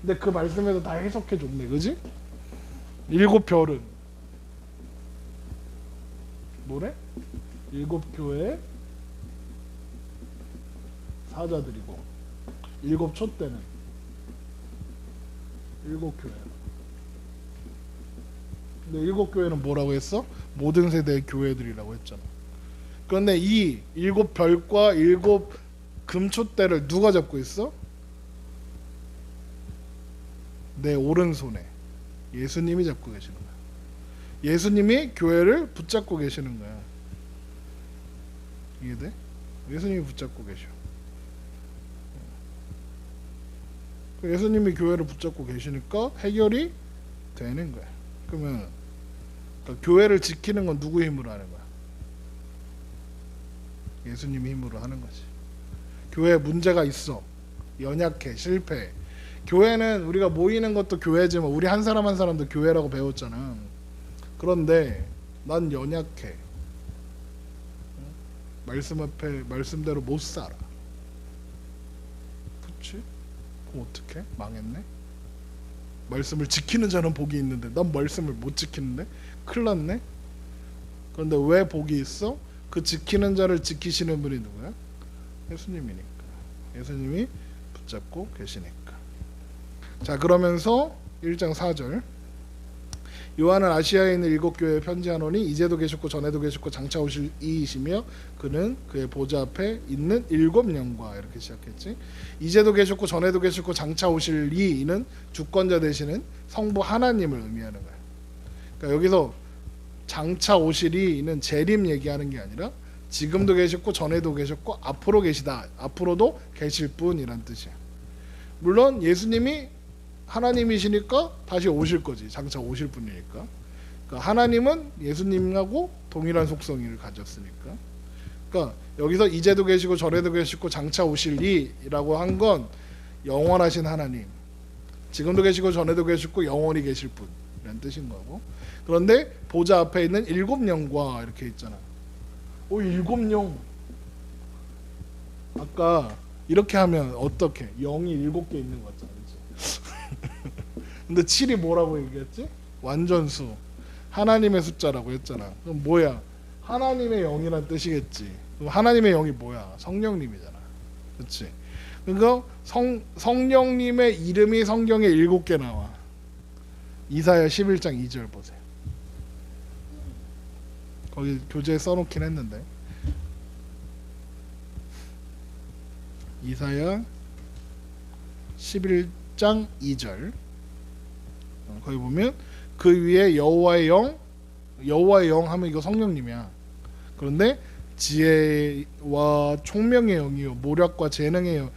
A: 근데 그 말씀에서 다 해석해 줬네. 그지? 7별은 뭐래? 7교회 사자들이고, 7 촛대는 7교회. 근데 7교회는 뭐라고 했어? 모든 세대의 교회들이라고 했잖아. 그런데 이 7별과 7 금촛대를 누가 잡고 있어? 내 오른손에 예수님이 잡고 계시는 거야. 예수님이 교회를 붙잡고 계시는 거야. 이해돼? 예수님이 붙잡고 계셔. 예수님이 교회를 붙잡고 계시니까 해결이 되는 거야. 그러면 그러니까 교회를 지키는 건 누구 힘으로 하는 거야? 예수님 힘으로 하는 거지. 교회에 문제가 있어. 연약해. 실패해. 교회는 우리가 모이는 것도 교회지만 우리 한 사람 한 사람도 교회라고 배웠잖아. 그런데 난 연약해. 말씀 앞에 말씀대로 못 살아. 그치? 그럼 어떡해? 망했네? 말씀을 지키는 자는 복이 있는데 난 말씀을 못 지키는데? 큰일 났네? 그런데 왜 복이 있어? 그 지키는 자를 지키시는 분이 누구야? 예수님이니까. 예수님이 붙잡고 계시니까. 자, 그러면서 1장 4절 요한은 아시아에 있는 7교회에 편지하노니 이제도 계셨고 전에도 계셨고 장차 오실 이이시며 그는 그의 보좌 앞에 있는 7영과, 이렇게 시작했지. 이제도 계셨고 전에도 계셨고 장차 오실 이는 주권자 되시는 성부 하나님을 의미하는 거야. 그러니까 여기서 장차 오실 이는 재림 얘기하는 게 아니라 지금도 계셨고 전에도 계셨고 앞으로 계시다, 앞으로도 계실 분이란 뜻이야. 물론 예수님이 하나님이시니까 다시 오실 거지. 장차 오실 분이니까. 그러니까 하나님은 예수님하고 동일한 속성을 가졌으니까. 그러니까 여기서 이제도 계시고 전에도 계시고 장차 오실 이라고 한 건 영원하신 하나님, 지금도 계시고 전에도 계시고 영원히 계실 분이라는 뜻인 거고. 그런데 보좌 앞에 있는 7영과 이렇게 있잖아. 7영. 아까 이렇게 하면 어떻게? 0이 7개 있는 거 같잖아. 근데 7이 뭐라고 얘기했지? 완전수. 하나님의 숫자라고 했잖아. 그럼 뭐야? 하나님의 영이란 뜻이겠지. 그럼 하나님의 영이 뭐야? 성령님이잖아. 그렇지? 그러니까 성령님의 이름이 성경에 7개 나와. 이사야 11장 2절 보세요. 거기 교재에 써놓긴 했는데 이사야 11장 2절 거기 보면 그 위에 여호와의 영, 여호와의 영 하면 이거 성령님이야. 그런데 지혜와 총명의 영이요 모략과 재능의 영,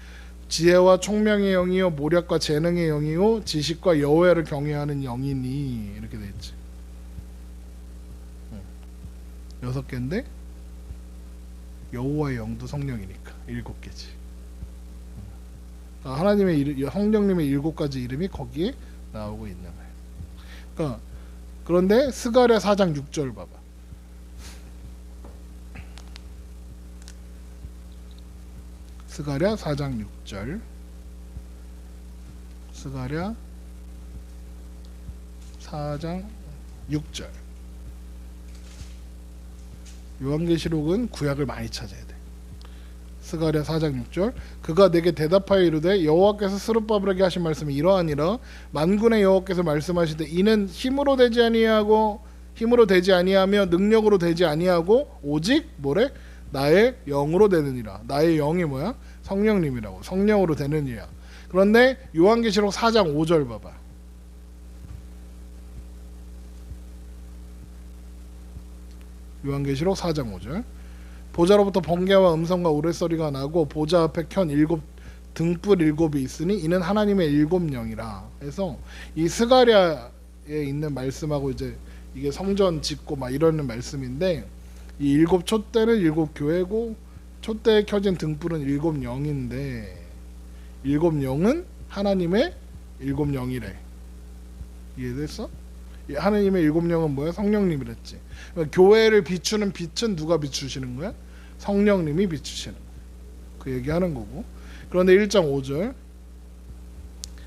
A: 지혜와 총명의 영이요 모략과 재능의 영이요 지식과 여호와를 경외하는 영이니, 이렇게 돼 있지. 6개인데 여호와의 영도 성령이니까 7개지. 하나님의 이름, 성령님의 7가지 이름이 거기에 나오고 있는 거예요. 그러니까 그런데 스가랴 4장 6절 봐봐. 스가랴 4장 6절. 스가랴 4장 6절. 요한계시록은 구약을 많이 찾아야 돼. 스가랴 4장 6절. 그가 내게 대답하여 이르되 여호와께서 스룹바벨에게 하신 말씀이 이러하니라. 만군의 여호와께서 말씀하시되 이는 힘으로 되지 아니하며 능력으로 되지 아니하고 오직 뭐래? 나의 영으로 되느니라. 나의 영이 뭐야? 성령님이라고. 성령으로 되느니라. 그런데 요한계시록 4장 5절 봐봐. 요한계시록 4장 5절. 보좌로부터 번개와 음성과 우레소리가 나고 보좌 앞에 켠 등불 7이 있으니 이는 하나님의 7영이라. 그래서 이 스가랴에 있는 말씀하고 이제 이게 성전 짓고 막 이러는 말씀인데, 이 7 촛대는 7 교회고 촛대에 켜진 등불은 7 영인데 7 영은 하나님의 7 영이래. 이해됐어? 하나님의 7 영은 뭐야? 성령님이랬지. 그러니까 교회를 비추는 빛은 누가 비추시는 거야? 성령님이 비추시는 거야. 그 얘기하는 거고. 그런데 1.5절.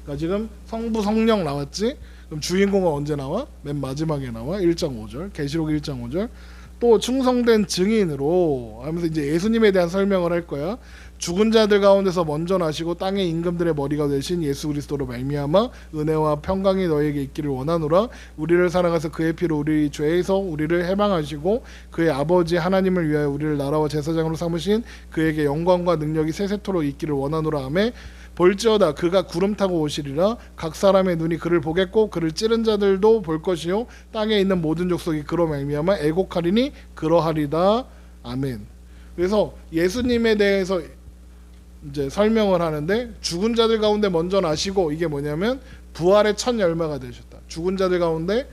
A: 그러니까 지금 성부 성령 나왔지? 그럼 주인공은 언제 나와? 맨 마지막에 나와. 1.5절. 계시록 1.5절. 또 충성된 증인으로 하면서 이제 예수님에 대한 설명을 할 거야. 죽은 자들 가운데서 먼저 나시고 땅의 임금들의 머리가 되신 예수 그리스도로 말미암아 은혜와 평강이 너에게 있기를 원하노라. 우리를 사랑하사 그의 피로 우리 죄에서 우리를 해방하시고 그의 아버지 하나님을 위하여 우리를 나라와 제사장으로 삼으신 그에게 영광과 능력이 세세토록 있기를 원하노라 하매 볼지어다 그가 구름 타고 오시리라. 각 사람의 눈이 그를 보겠고 그를 찌른 자들도 볼 것이요 땅에 있는 모든 족속이 그로 말미암아 애곡하리니 그러하리다. 아멘. 그래서 예수님에 대해서 이제 설명을 하는데, 죽은 자들 가운데 먼저 나시고, 이게 뭐냐면 부활의 첫 열매가 되셨다. 죽은 자들 가운데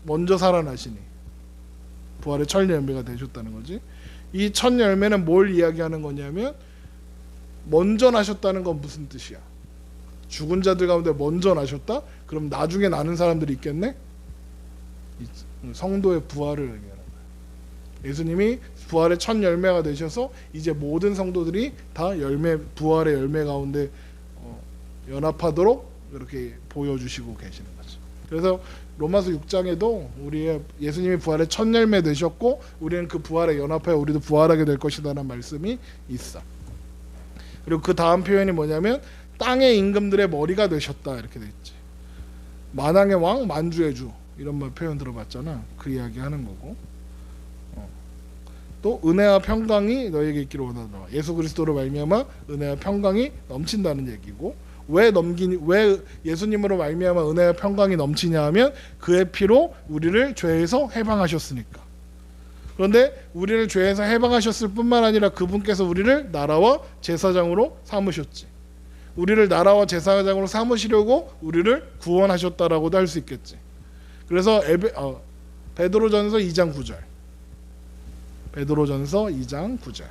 A: 먼저 살아나시니 부활의 첫 열매가 되셨다는 거지. 이 첫 열매는 뭘 이야기하는 거냐면, 먼저 나셨다는 건 무슨 뜻이야? 죽은 자들 가운데 먼저 나셨다? 그럼 나중에 나는 사람들이 있겠네? 성도의 부활을 얘기하는 거야. 예수님이 부활의 첫 열매가 되셔서 이제 모든 성도들이 다 부활의 열매 가운데 연합하도록 이렇게 보여주시고 계시는 거죠. 그래서 로마서 6장에도 우리의 예수님이 부활의 첫 열매 되셨고 우리는 그 부활에 연합하여 우리도 부활하게 될 것이다라는 말씀이 있어. 그리고 그 다음 표현이 뭐냐면 땅의 임금들의 머리가 되셨다 이렇게 돼 있지. 만왕의 왕 만주의 주 이런 말 표현 들어봤잖아. 그 이야기 하는 거고. 또 은혜와 평강이 너에게 있기를 원하노라. 예수 그리스도로 말미암아 은혜와 평강이 넘친다는 얘기고, 왜 예수님으로 말미암아 은혜와 평강이 넘치냐 하면 그의 피로 우리를 죄에서 해방하셨으니까. 그런데 우리를 죄에서 해방하셨을 뿐만 아니라 그분께서 우리를 나라와 제사장으로 삼으셨지. 우리를 나라와 제사장으로 삼으시려고 우리를 구원하셨다라고도 할 수 있겠지. 그래서 베드로전서 2장 9절. 베드로전서 2장 9절.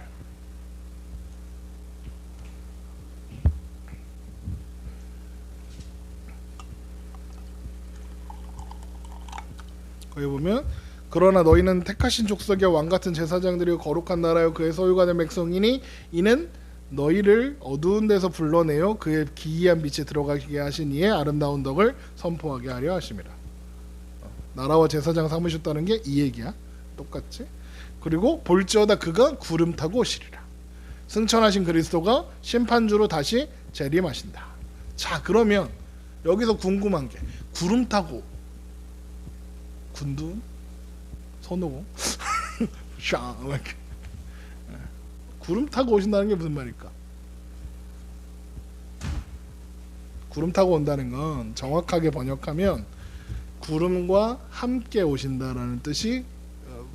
A: 거기 보면 그러나 너희는 택하신 족속의 왕같은 제사장들이요 거룩한 나라요 그의 소유가 된 백성이니 이는 너희를 어두운 데서 불러내어 그의 기이한 빛에 들어가게 하신 이의 아름다운 덕을 선포하게 하려 하심이라. 나라와 제사장 삼으셨다는 게 이 얘기야. 똑같지? 그리고 볼지어다 그가 구름 타고 오시리라. 승천하신 그리스도가 심판주로 다시 재림하신다. 자, 그러면 여기서 궁금한 게, 구름 타고 군두 손오공 샹 이렇게 구름 타고 오신다는 게 무슨 말일까? 구름 타고 온다는 건 정확하게 번역하면 구름과 함께 오신다라는 뜻이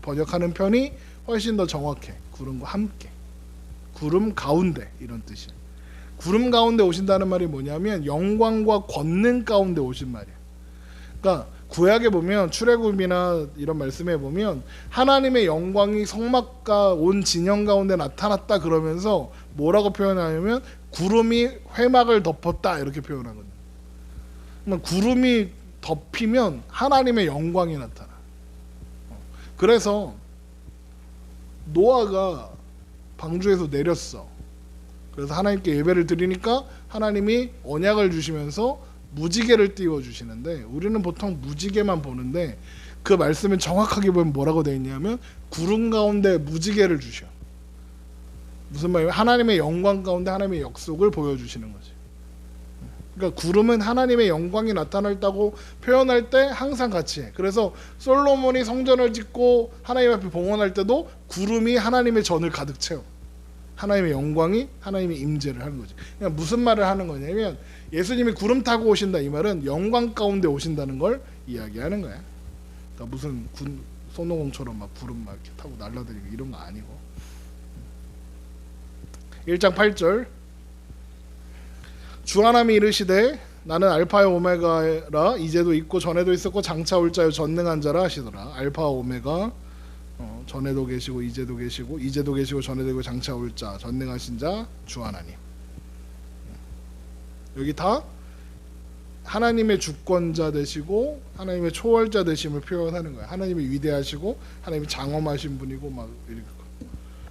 A: 번역하는 편이 훨씬 더 정확해. 구름과 함께, 구름 가운데 이런 뜻이야. 구름 가운데 오신다는 말이 뭐냐면 영광과 권능 가운데 오신 말이야. 그러니까 구약에 보면 출애굽이나 이런 말씀에 보면 하나님의 영광이 성막과 온 진영 가운데 나타났다 그러면서 뭐라고 표현하냐면 구름이 회막을 덮었다 이렇게 표현하거든요. 그러면 구름이 덮이면 하나님의 영광이 나타나. 그래서 노아가 방주에서 내렸어. 그래서 하나님께 예배를 드리니까 하나님이 언약을 주시면서 무지개를 띄워 주시는데 우리는 보통 무지개만 보는데 그 말씀은 정확하게 보면 뭐라고 되어 있냐면 구름 가운데 무지개를 주셔. 무슨 말이에요? 하나님의 영광 가운데 하나님의 역속을 보여주시는 거지. 그러니까 구름은 하나님의 영광이 나타났다고 표현할 때 항상 같이 해. 그래서 솔로몬이 성전을 짓고 하나님 앞에 봉헌할 때도 구름이 하나님의 전을 가득 채워. 하나님의 영광이 하나님의 임재를 하는 거지. 그러니까 무슨 말을 하는 거냐면 예수님이 구름 타고 오신다 이 말은 영광 가운데 오신다는 걸 이야기하는 거야. 그러니까 무슨 손오공처럼 막 구름 막 이렇게 타고 날라다니고 이런 거 아니고. 1장 8절 주 하나님이 이르시되 나는 알파와 오메가라 이제도 있고 전에도 있었고 장차 올 자요 전능한 자라 하시더라. 알파와 오메가 전에도 계시고 이제도 계시고 이제도 계시고 전에도 계시고 장차 올 자 전능하신 자 주 하나님. 여기 다 하나님의 주권자 되시고 하나님의 초월자 되심을 표현하는 거예요. 하나님이 위대하시고 하나님이 장엄하신 분이고 막 이렇게.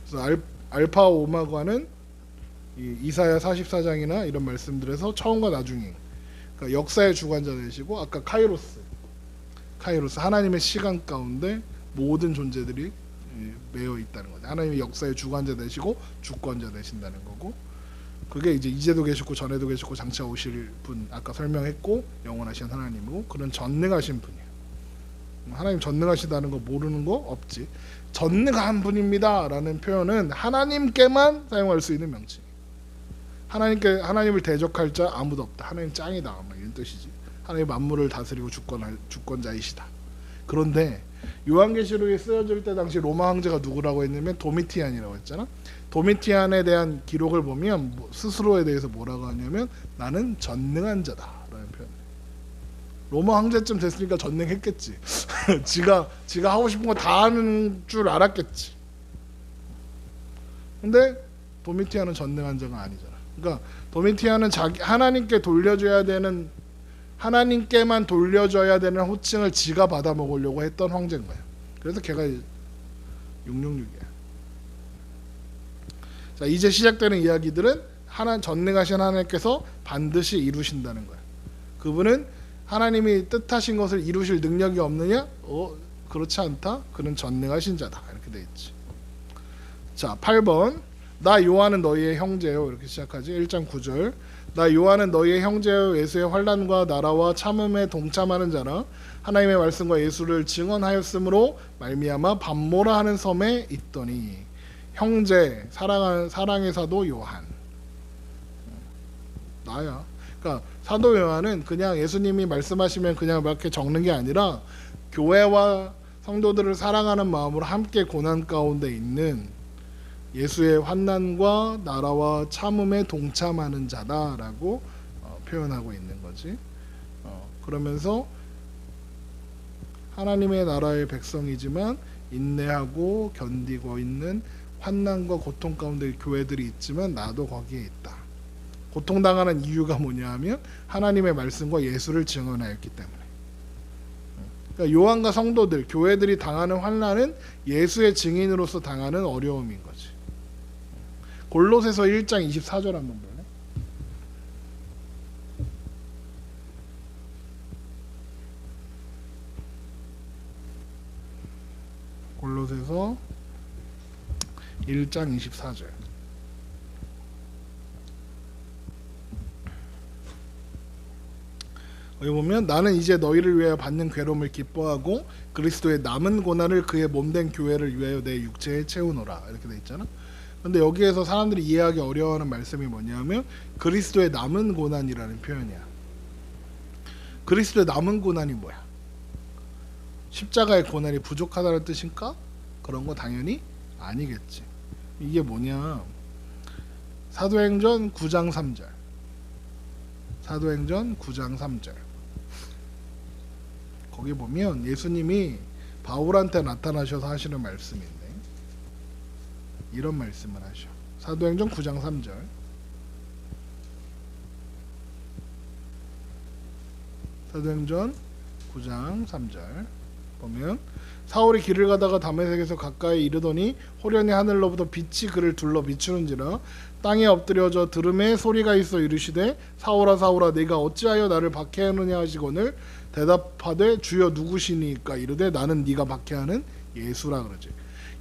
A: 그래서 알파와 오메가는 이사야 44장이나 이런 말씀들에서 처음과 나중에 그러니까 역사의 주관자 되시고 아까 카이로스 하나님의 시간 가운데 모든 존재들이 매여 있다는 거죠. 하나님이 역사의 주관자 되시고 주권자 되신다는 거고 그게 이제 이제도 계시고 전에도 계시고 장차 오실 분 아까 설명했고 영원하신 하나님이고 그런 전능하신 분이에요. 하나님 전능하시다는 거 모르는 거 없지. 전능한 분입니다라는 표현은 하나님께만 사용할 수 있는 명칭. 하나님을 대적할 자 아무도 없다. 하나님 짱이다. 이런 뜻이지. 하나님 만물을 다스리고 주권자이시다. 그런데 요한계시록에 쓰여질 때 당시 로마 황제가 누구라고 했냐면 도미티안이라고 했잖아. 도미티안에 대한 기록을 보면 스스로에 대해서 뭐라고 하냐면 나는 전능한 자다라는 표현. 로마 황제쯤 됐으니까 전능했겠지. 지가 하고 싶은 거 다 하는 줄 알았겠지. 근데 도미티안은 전능한 자가 아니잖아. 그러니까 도미티안은 하나님께 돌려줘야 되는 하나님께만 돌려줘야 되는 호칭을 지가 받아 먹으려고 했던 황제인 거야. 그래서 걔가 666이야. 자, 이제 시작되는 이야기들은 전능하신 하나님께서 반드시 이루신다는 거야. 그분은 하나님이 뜻하신 것을 이루실 능력이 없느냐? 그렇지 않다. 그는 전능하신 자다. 이렇게 돼 있지. 자, 8번. 나 요한은 너희의 형제요. 이렇게 시작하지. 1장 9절. 나 요한은 너희의 형제요 예수의 환난과 나라와 참음에 동참하는 자라 하나님의 말씀과 예수를 증언하였으므로 말미암아 밤모라 하는 섬에 있더니 형제 사랑의 사도 요한. 나야. 그러니까 사도 요한은 그냥 예수님이 말씀하시면 그냥 이렇게 적는 게 아니라 교회와 성도들을 사랑하는 마음으로 함께 고난 가운데 있는 예수의 환난과 나라와 참음에 동참하는 자다라고 표현하고 있는 거지. 그러면서 하나님의 나라의 백성이지만 인내하고 견디고 있는 환난과 고통 가운데 교회들이 있지만 나도 거기에 있다. 고통당하는 이유가 뭐냐 하면 하나님의 말씀과 예수를 증언하였기 때문에. 그러니까 요한과 성도들, 교회들이 당하는 환난은 예수의 증인으로서 당하는 어려움인 거지. 골로새서 1장 24절 한번 볼래? 골로새서 1장 24절. 여기 보면 나는 이제 너희를 위하여 받는 괴로움을 기뻐하고 그리스도의 남은 고난을 그의 몸된 교회를 위하여 내 육체에 채우노라 이렇게 돼 있잖아. 근데 여기에서 사람들이 이해하기 어려워하는 말씀이 뭐냐면 그리스도의 남은 고난이라는 표현이야. 그리스도의 남은 고난이 뭐야? 십자가의 고난이 부족하다는 뜻인가? 그런 거 당연히 아니겠지. 이게 뭐냐? 사도행전 9장 3절. 사도행전 9장 3절. 거기 보면 예수님이 바울한테 나타나셔서 하시는 말씀인데 이런 말씀을 하셔. 사도행전 9장 3절. 사도행전 9장 3절 보면 사울이 길을 가다가 다메섹에서 가까이 이르더니 호련히 하늘로부터 빛이 그를 둘러 비추는지라 땅에 엎드려져 들음에 소리가 있어 이르시되 사울아 사울아 네가 어찌하여 나를 박해하느냐 하시거늘 대답하되 주여 누구시니까 이르되 나는 네가 박해하는 예수라 그러지.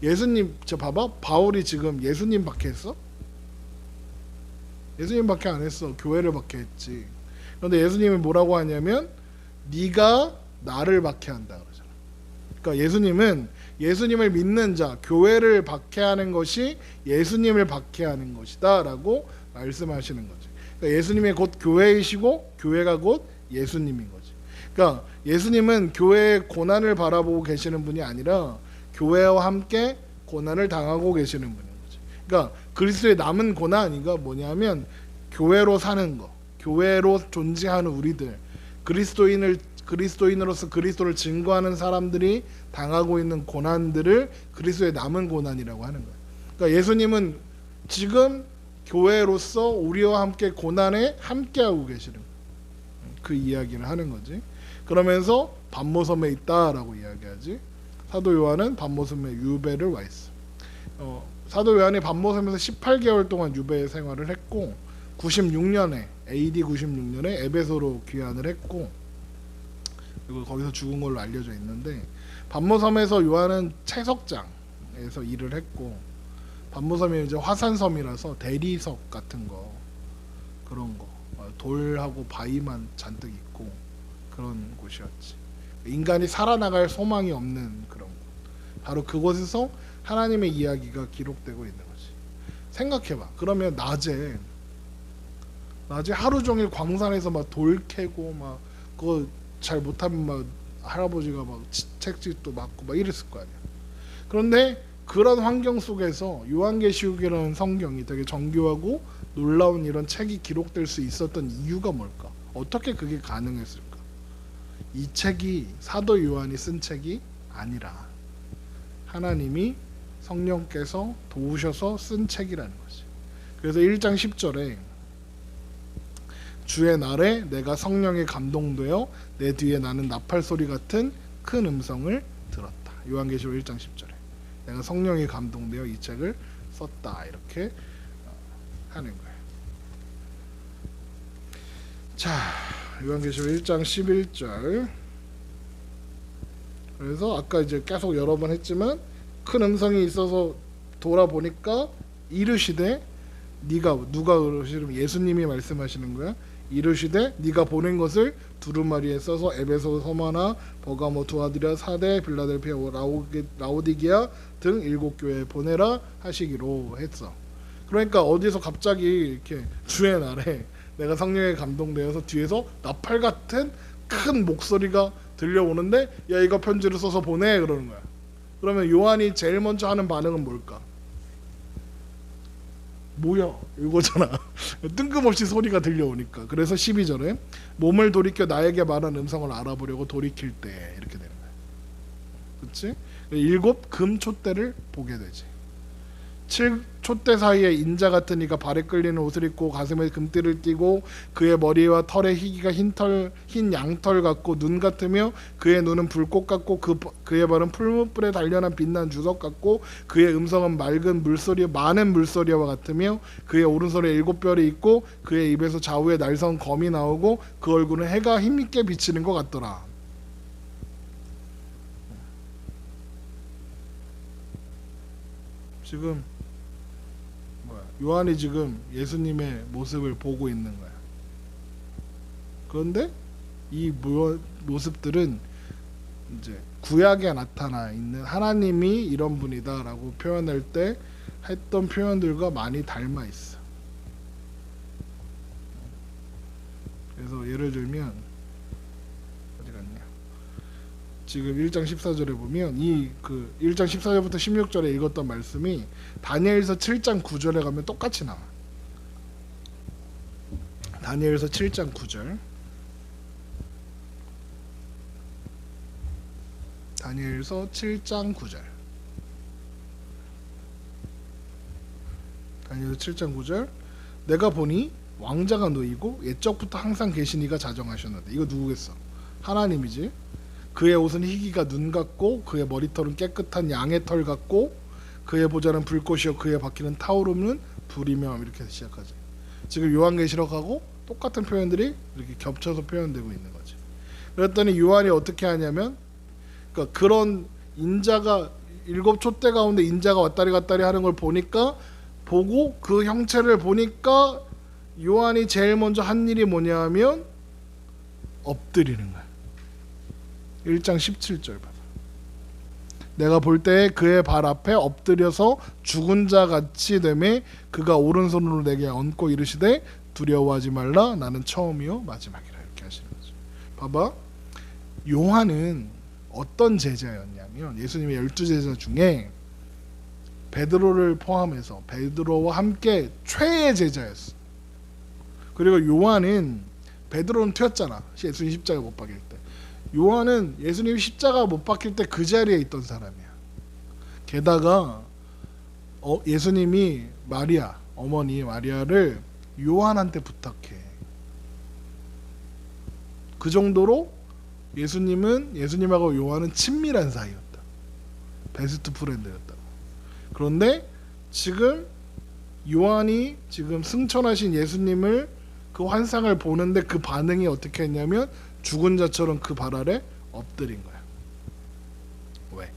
A: 예수님 저 봐봐 바울이 지금 예수님 박해했어? 예수님 박해 안 했어. 교회를 박해했지. 그런데 예수님이 뭐라고 하냐면 네가 나를 박해한다 그러잖아. 그러니까 예수님은 예수님을 믿는 자, 교회를 박해하는 것이 예수님을 박해하는 것이다라고 말씀하시는 거지. 그러니까 예수님이 곧 교회이시고 교회가 곧 예수님인 거지. 그러니까 예수님은 교회의 고난을 바라보고 계시는 분이 아니라 교회와 함께 고난을 당하고 계시는 분인 거지. 그러니까 그리스도의 남은 고난이가 뭐냐면 교회로 사는 거, 교회로 존재하는 우리들, 그리스도인으로서 그리스도를 증거하는 사람들이 당하고 있는 고난들을 그리스도의 남은 고난이라고 하는 거예요. 그러니까 예수님은 지금 교회로서 우리와 함께 고난에 함께하고 계시는 그 이야기를 하는 거지. 그러면서 반모섬에 있다라고 이야기하지. 사도 요한은 반모섬에 유배를 와 있어. 사도 요한이 반모섬에서 18개월 동안 유배 생활을 했고 96년에 AD 96년에 에베소로 귀환을 했고 그리고 거기서 죽은 걸로 알려져 있는데 반모섬에서 요한은 채석장에서 일을 했고 반모섬이 이제 화산섬이라서 대리석 같은 거 그런 거 돌하고 바위만 잔뜩 있고 그런 곳이었지. 인간이 살아나갈 소망이 없는 그런 곳. 바로 그곳에서 하나님의 이야기가 기록되고 있는 거지. 생각해봐. 그러면 낮에 하루 종일 광산에서 막 돌 캐고 막 그거 잘 못하면 막 할아버지가 막 책짓도 맞고 막 이랬을 거 아니야. 그런데 그런 환경 속에서 요한계시록이라는 성경이 되게 정교하고 놀라운 이런 책이 기록될 수 있었던 이유가 뭘까? 어떻게 그게 가능했을까? 이 책이 사도 요한이 쓴 책이 아니라 하나님이 성령께서 도우셔서 쓴 책이라는 거지. 그래서 1장 10절에 주의 날에 내가 성령에 감동되어 내 뒤에 나는 나팔 소리 같은 큰 음성을 들었다. 요한계시록 1장 10절에 내가 성령에 감동되어 이 책을 썼다 이렇게 하는 거예요. 자, 요한계시록 1장 11절. 그래서 아까 이제 계속 여러 번 했지만 큰 음성이 있어서 돌아보니까 이르시되 네가 누가 그러시면 예수님이 말씀하시는 거야. 이르시되 네가 보낸 것을 두루마리에 써서 에베소, 서마나, 버가모, 두아디라, 사대, 빌라델피아, 라오디게아 등 7교회에 보내라 하시기로 했어. 그러니까 어디서 갑자기 이렇게 주의 날에 내가 성령에 감동되어서 뒤에서 나팔 같은 큰 목소리가 들려오는데 야 이거 편지를 써서 보내 그러는 거야. 그러면 요한이 제일 먼저 하는 반응은 뭘까? 뭐야 이거잖아. 뜬금없이 소리가 들려오니까. 그래서 12절에 몸을 돌이켜 나에게 말한 음성을 알아보려고 돌이킬 때 이렇게 되는 거야. 그렇지? 7 금촛대를 보게 되지. 7 촛대 사이에 인자 같은 이가 발에 끌리는 옷을 입고 가슴에 금띠를 띠고 그의 머리와 털에 희기가 흰 양털 같고 눈 같으며 그의 눈은 불꽃 같고 그의 발은 풀무불에 단련한 빛난 주석 같고 그의 음성은 맑은 물소리 많은 물소리와 같으며 그의 오른손에 7뼈리 있고 그의 입에서 좌우에 날선 검이 나오고 그 얼굴은 해가 힘있게 비치는 것 같더라. 지금 요한이 지금 예수님의 모습을 보고 있는 거야. 그런데 이 모습들은 이제 구약에 나타나 있는 하나님이 이런 분이다라고 표현할 때 했던 표현들과 많이 닮아 있어. 그래서 예를 들면 어디 갔냐? 지금 1장 14절에 보면 이 그 1장 14절부터 16절에 읽었던 말씀이 다니엘서 7장 9절에 가면 똑같이 나와. 다니엘서 7장 9절. 다니엘서 7장 9절. 다니엘서 7장 9절. 내가 보니 왕자가 놓이고 옛적부터 항상 계신 이가 자정하셨는데, 이거 누구겠어? 하나님이지. 그의 옷은 희기가 눈 같고 그의 머리털은 깨끗한 양의 털 같고 그의 보좌는 불꽃이요 그의 바퀴는 타오르는 불이며, 이렇게 시작하지. 지금 요한계시록하고 똑같은 표현들이 이렇게 겹쳐서 표현되고 있는 거지. 그랬더니 요한이 어떻게 하냐면, 그러니까 그런 인자가 일곱 촛대 가운데 인자가 왔다리 갔다리 하는 걸 보고 그 형체를 보니까 요한이 제일 먼저 한 일이 뭐냐면 엎드리는 거야. 1장 17절 봐. 내가 볼 때에 그의 발 앞에 엎드려서 죽은 자 같이 되매 그가 오른손으로 내게 얹고 이르시되 두려워하지 말라 나는 처음이요 마지막이라, 이렇게 하시는 거죠. 봐봐, 요한은 어떤 제자였냐면 예수님의 12제자 중에 베드로를 포함해서 베드로와 함께 최애 제자였어. 그리고 요한은, 베드로는 튀었잖아, 예수님 십자가 못 박힐 때. 요한은 예수님 십자가 못 박힐 때 그 자리에 있던 사람이야. 게다가 예수님이 마리아, 어머니 마리아를 요한한테 부탁해. 그 정도로 예수님하고 요한은 친밀한 사이였다. 베스트 프렌드였다고. 그런데 지금 요한이 지금 승천하신 예수님을, 그 환상을 보는데 그 반응이 어떻게 했냐면 죽은 자처럼 그 발 아래 엎드린 거야. 왜?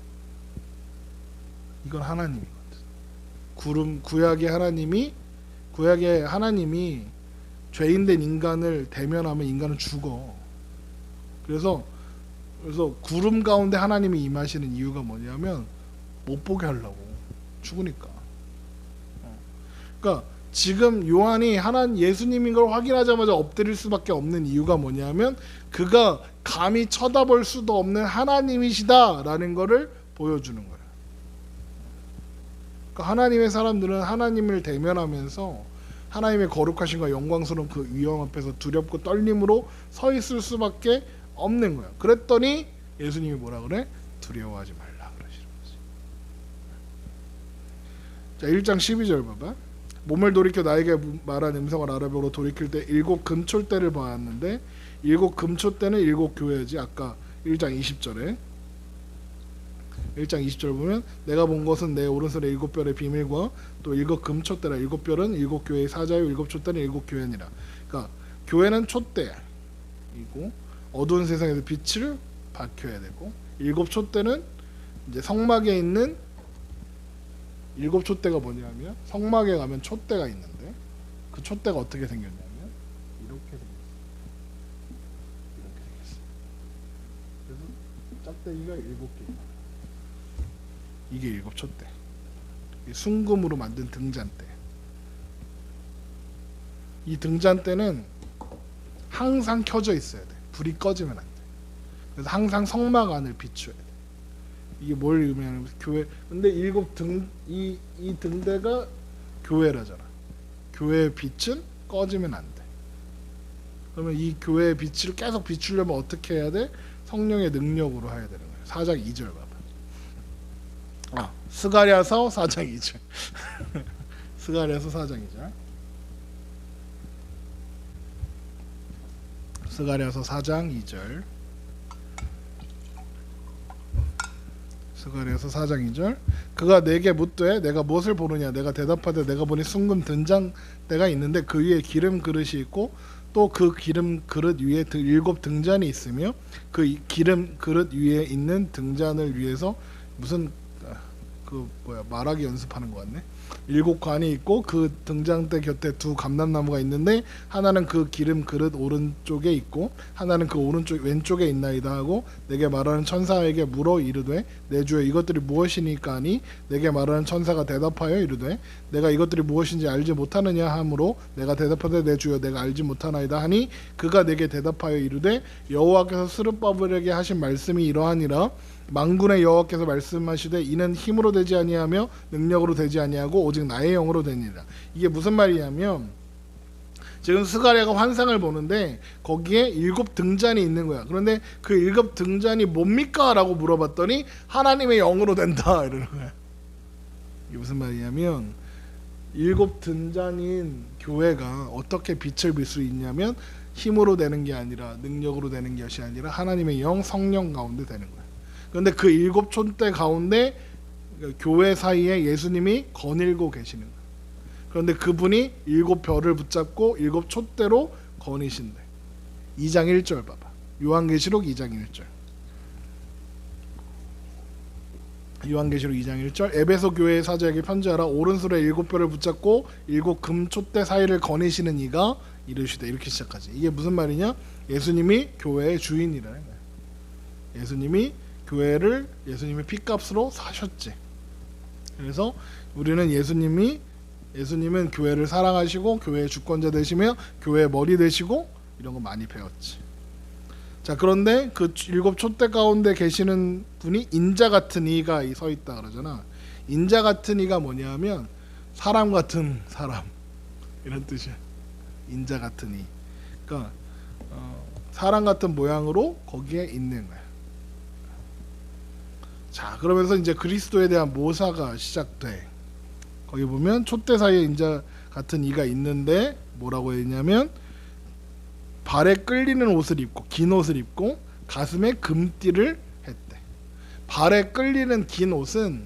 A: 이건 하나님이거든. 구약의 하나님이 죄인된 인간을 대면하면 인간은 죽어. 그래서 구름 가운데 하나님이 임하시는 이유가 뭐냐면 못 보게 하려고. 죽으니까. 그러니까 지금 요한이 예수님인 걸 확인하자마자 엎드릴 수밖에 없는 이유가 뭐냐면 그가 감히 쳐다볼 수도 없는 하나님이시다라는 것을 보여주는 거예요. 그러니까 하나님의 사람들은 하나님을 대면하면서 하나님의 거룩하신과 영광스러운 그 위엄 앞에서 두렵고 떨림으로 서 있을 수밖에 없는 거예요. 그랬더니 예수님이 뭐라 그래? 두려워하지 말라 그러시는 거지. 자, 1장 12절 봐봐. 몸을 돌이켜 나에게 말한 음성을 알아보고 돌이킬 때 일곱 금촛대를 보았는데, 일곱 금촛대는 일곱 교회지. 아까 1장 20절에 1장 20절 보면 내가 본 것은 내 오른손에 일곱 별의 비밀과 또 일곱 금촛대라. 일곱 별은 일곱 교회의 사자요 일곱 촛대는 일곱 교회니라. 그러니까 교회는 촛대이고 어두운 세상에서 빛을 밝혀야 되고, 일곱 촛대는 이제 성막에 있는 일곱 촛대가 뭐냐면, 성막에 가면 촛대가 있는데 그 촛대가 어떻게 생겼냐면 이렇게 생겼어. 그래서 짝대기가 일곱 개. 이게 일곱 촛대. 순금으로 만든 등잔대. 이 등잔대는 항상 켜져 있어야 돼. 불이 꺼지면 안 돼. 그래서 항상 성막 안을 비추어야 돼. 이게 뭘 의미하냐면 교회. 근데 이 등대가 교회라잖아. 교회의 빛은 꺼지면 안 돼. 그러면 이 교회의 빛을 계속 비추려면 어떻게 해야 돼? 성령의 능력으로 해야 되는 거예요. 4장 2절 봐봐. 스가랴서 4장 2절. 스가랴서 4장 2절. 스가랴서 4장 2절. 스가랴서 4장 2절. 그가 내게 묻되 내가 무엇을 보느냐. 내가 대답하되 내가 보니 순금 등잔대가 있는데 그 위에 기름 그릇이 있고 또 그 기름 그릇 위에 일곱 등잔이 있으며 그 기름 그릇 위에 있는 등잔을 위해서 무슨 말하기 연습하는 것 같네. 일곱 관이 있고 그 등잔대 곁에 두 감람나무가 있는데 하나는 그 기름 그릇 오른쪽에 있고 하나는 그 오른쪽 왼쪽에 있나이다 하고 내게 말하는 천사에게 물어 이르되 내 주여 이것들이 무엇이니까 하니 내게 말하는 천사가 대답하여 이르되 내가 이것들이 무엇인지 알지 못하느냐 하므로 내가 대답하되 내 주여 내가 알지 못하나이다 하니 그가 내게 대답하여 이르되 여호와께서 스룹바벨에게 하신 말씀이 이러하니라. 만군의 여호와께서 말씀하시되 이는 힘으로 되지 아니하며 능력으로 되지 아니하고 오직 나의 영으로 되니라. 이게 무슨 말이냐면 지금 스가랴가 환상을 보는데 거기에 7 등잔이 있는 거야. 그런데 그 7 등잔이 뭡니까? 라고 물어봤더니 하나님의 영으로 된다 이러는 거야. 이게 무슨 말이냐면 7 등잔인 교회가 어떻게 빛을 빌 수 있냐면 힘으로 되는 게 아니라 능력으로 되는 것이 아니라 하나님의 영 성령 가운데 되는 거야. 그런데 그 7 촛대 가운데 교회 사이에 예수님이 거닐고 계시는 거야. 그런데 그분이 7 별을 붙잡고 7 촛대로 거니신대. 2장 1절 봐봐. 요한계시록 2장 1절. 요한계시록 2장 1절. 에베소 교회의 사자에게 편지하라. 오른손에 7 별을 붙잡고 7 금 촛대 사이를 거니시는 이가 이르시되. 이렇게 시작하지. 이게 무슨 말이냐? 예수님이 교회의 주인이라는 거야. 예수님이 교회를 예수님의 피값으로 사셨지. 그래서 우리는 예수님은 교회를 사랑하시고 교회의 주권자 되시며 교회의 머리 되시고 이런 거 많이 배웠지. 자, 그런데 그 7 촛대 가운데 계시는 분이 인자 같은 이가 서 있다 그러잖아. 인자 같은 이가 뭐냐면 사람 같은 사람 이런 뜻이야. 인자 같은 이. 그러니까 사람 같은 모양으로 거기에 있는 거야. 자, 그러면서 이제 그리스도에 대한 모사가 시작돼. 거기 보면 촛대 사이에 인자 같은 이가 있는데 뭐라고 했냐면 발에 끌리는 옷을 입고 긴 옷을 입고 가슴에 금띠를 했대. 발에 끌리는 긴 옷은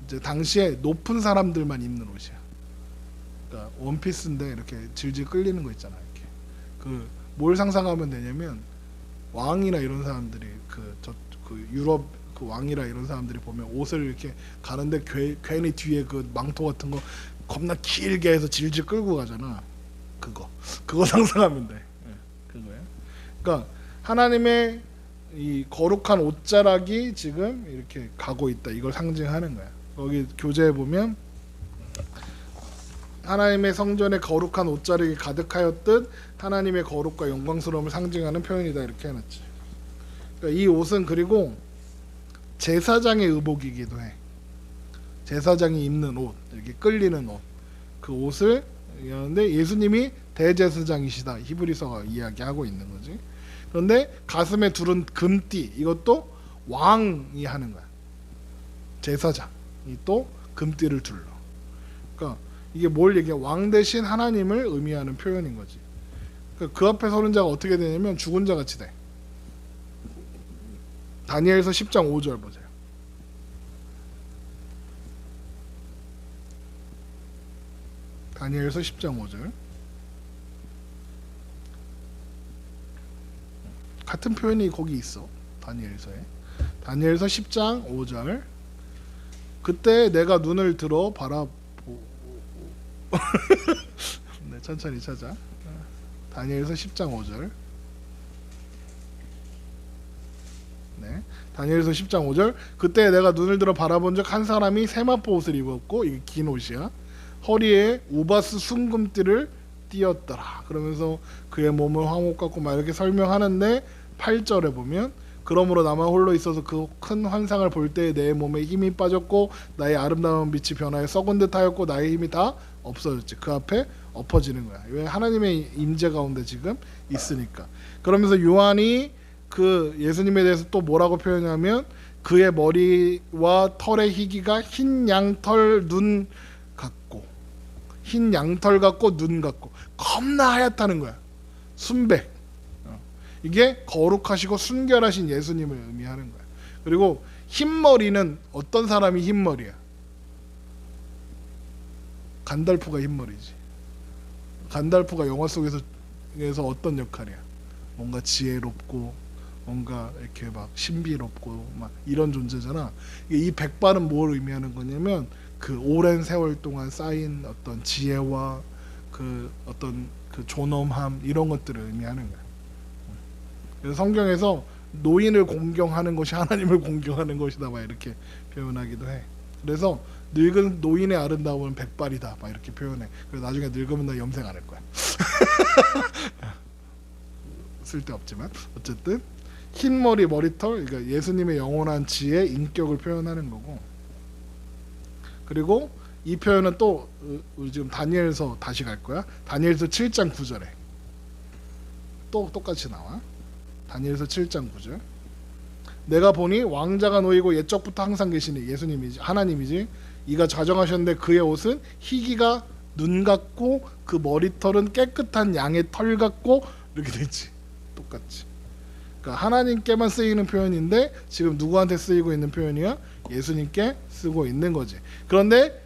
A: 이제 당시에 높은 사람들만 입는 옷이야. 그러니까 원피스인데 이렇게 질질 끌리는 거 있잖아. 이렇게 그 뭘 상상하면 되냐면 왕이나 이런 사람들이 그 유럽 그 왕이라 이런 사람들이 보면 옷을 이렇게 가는데 괜히 뒤에 그 망토 같은 거 겁나 길게 해서 질질 끌고 가잖아. 그거 상상하면 돼. 그거야. 그러니까 하나님의 이 거룩한 옷자락이 지금 이렇게 가고 있다. 이걸 상징하는 거야. 거기 교재에 보면 하나님의 성전에 거룩한 옷자락이 가득하였듯 하나님의 거룩과 영광스러움을 상징하는 표현이다. 이렇게 해놨지. 그러니까 이 옷은 그리고 제사장의 의복이기도 해. 제사장이 입는 옷, 이렇게 끌리는 옷. 그 옷을 얘기하는데 예수님이 대제사장이시다. 히브리서가 이야기하고 있는 거지. 그런데 가슴에 두른 금띠, 이것도 왕이 하는 거야. 제사장이 또 금띠를 둘러. 그러니까 이게 뭘 얘기해? 왕 대신 하나님을 의미하는 표현인 거지. 그러니까 그 앞에 서는 자가 어떻게 되냐면 죽은 자 같이 돼. 다니엘서 10장 5절 보세요. 다니엘서 10장 5절. 같은 표현이 거기 있어. 다니엘서에. 다니엘서 10장 5절. 그때 내가 눈을 들어 네, 천천히 찾아. 다니엘서 10장 5절. 네. 다니엘서 10장 5절. 그때 내가 눈을 들어 바라본 적 한 사람이 세마포 옷을 입었고 이게 긴 옷이야. 허리에 우바스 순금띠를 띄었더라. 그러면서 그의 몸을 황옥 같고 막 이렇게 설명하는데 8절에 보면 그러므로 나만 홀로 있어서 그 큰 환상을 볼 때에 내 몸에 힘이 빠졌고 나의 아름다운 빛이 변하여 썩은 듯하였고 나의 힘이 다 없어졌지. 그 앞에 엎어지는 거야. 왜? 하나님의 임재 가운데 지금 있으니까. 그러면서 요한이 그 예수님에 대해서 또 뭐라고 표현하면 그의 머리와 털의 희기가 흰 양털 눈 같고 흰 양털 같고 눈 같고 겁나 하얗다는 거야. 순백. 이게 거룩하시고 순결하신 예수님을 의미하는 거야. 그리고 흰머리는 어떤 사람이 흰머리야? 간달프가 흰머리지. 간달프가 영화 속에서 어떤 역할이야? 뭔가 지혜롭고 뭔가 이렇게 막 신비롭고 막 이런 존재잖아. 이 백발은 뭘 의미하는 거냐면 그 오랜 세월 동안 쌓인 어떤 지혜와 그 어떤 그 존엄함 이런 것들을 의미하는 거야. 그래서 성경에서 노인을 공경하는 것이 하나님을 공경하는 것이다 막 이렇게 표현하기도 해. 그래서 늙은 노인의 아름다움은 백발이다 막 이렇게 표현해. 그래서 나중에 늙으면 나 염색 안 할 거야. 쓸데없지만 어쨌든 흰머리 머리털, 그러니까 예수님의 영원한 지혜 인격을 표현하는 거고. 그리고 이 표현은 또 우리 지금 다니엘서 다시 갈 거야. 다니엘서 7장 9절에 또 똑같이 나와. 다니엘서 7장 9절. 내가 보니 왕자가 놓이고 옛적부터 항상 계시니 예수님이지 하나님이지 이가 좌정하셨는데 그의 옷은 희기가 눈 같고 그 머리털은 깨끗한 양의 털 같고 이렇게 되지. 똑같이. 그러니까 하나님께만 쓰이는 표현인데 지금 누구한테 쓰이고 있는 표현이야? 예수님께 쓰고 있는 거지. 그런데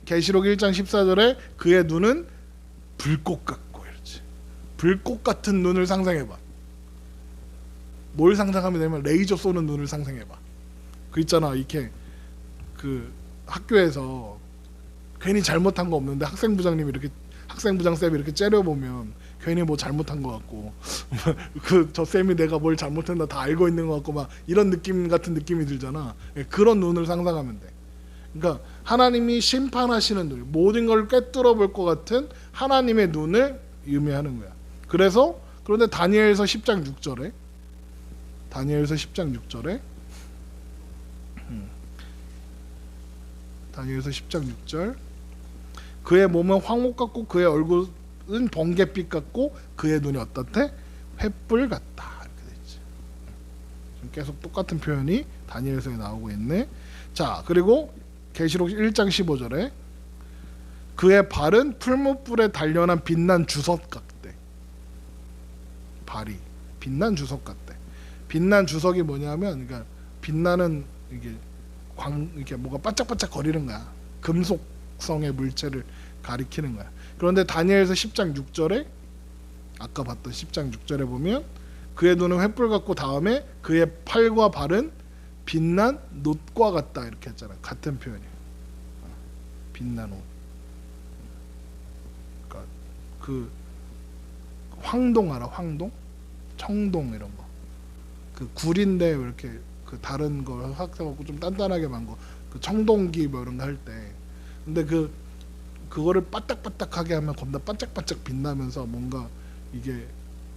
A: 계시록 1장 14절에 그의 눈은 불꽃 같고 이러지. 불꽃 같은 눈을 상상해봐. 뭘 상상하면 되냐면 레이저 쏘는 눈을 상상해봐. 그 있잖아 이렇게 그 학교에서 괜히 잘못한 거 없는데 학생부장님이 이렇게 학생부장 쌤이 이렇게 째려보면 괜히 뭐 잘못한 거 같고 그 저 쌤이 내가 뭘 잘못했나 다 알고 있는 거 같고 막 이런 느낌 같은 느낌이 들잖아. 그런 눈을 상상하면 돼. 그러니까 하나님이 심판하시는 눈, 모든 걸 꿰뚫어 볼 것 같은 하나님의 눈을 의미하는 거야. 그래서 그런데 다니엘서 10장 6절에 다니엘서 10장 6절에 다니엘서 10장 6절 그의 몸은 황옥 같고 그의 얼굴은 번갯빛 같고 그의 눈이 어떻대? 횃불 같다 이렇게 돼 있지. 계속 똑같은 표현이 다니엘서에 나오고 있네. 자 그리고 계시록 1장 15절에 그의 발은 풀무불에 단련한 빛난 주석 같대. 발이 빛난 주석 같대. 빛난 주석이 뭐냐면 그러니까 빛나는 이게 이렇게 뭐가 반짝반짝 거리는 거야. 금속성의 물체를 가리키는 거야. 그런데 다니엘서 10장 6절에 아까 봤던 10장 6절에 보면 그의 눈은 횃불 같고 다음에 그의 팔과 발은 빛난 놋과 같다 이렇게 했잖아. 같은 표현이야. 빛난 옷. 그러니까 그 황동 알아? 황동? 청동 이런 거. 그 굴인데 이렇게 그 다른 걸 확장하고 좀 단단하게 만거 그 청동기 뭐 이런 거 할 때 근데 그거를 바짝바짝하게 하면 겁나 반짝반짝 빛나면서 뭔가 이게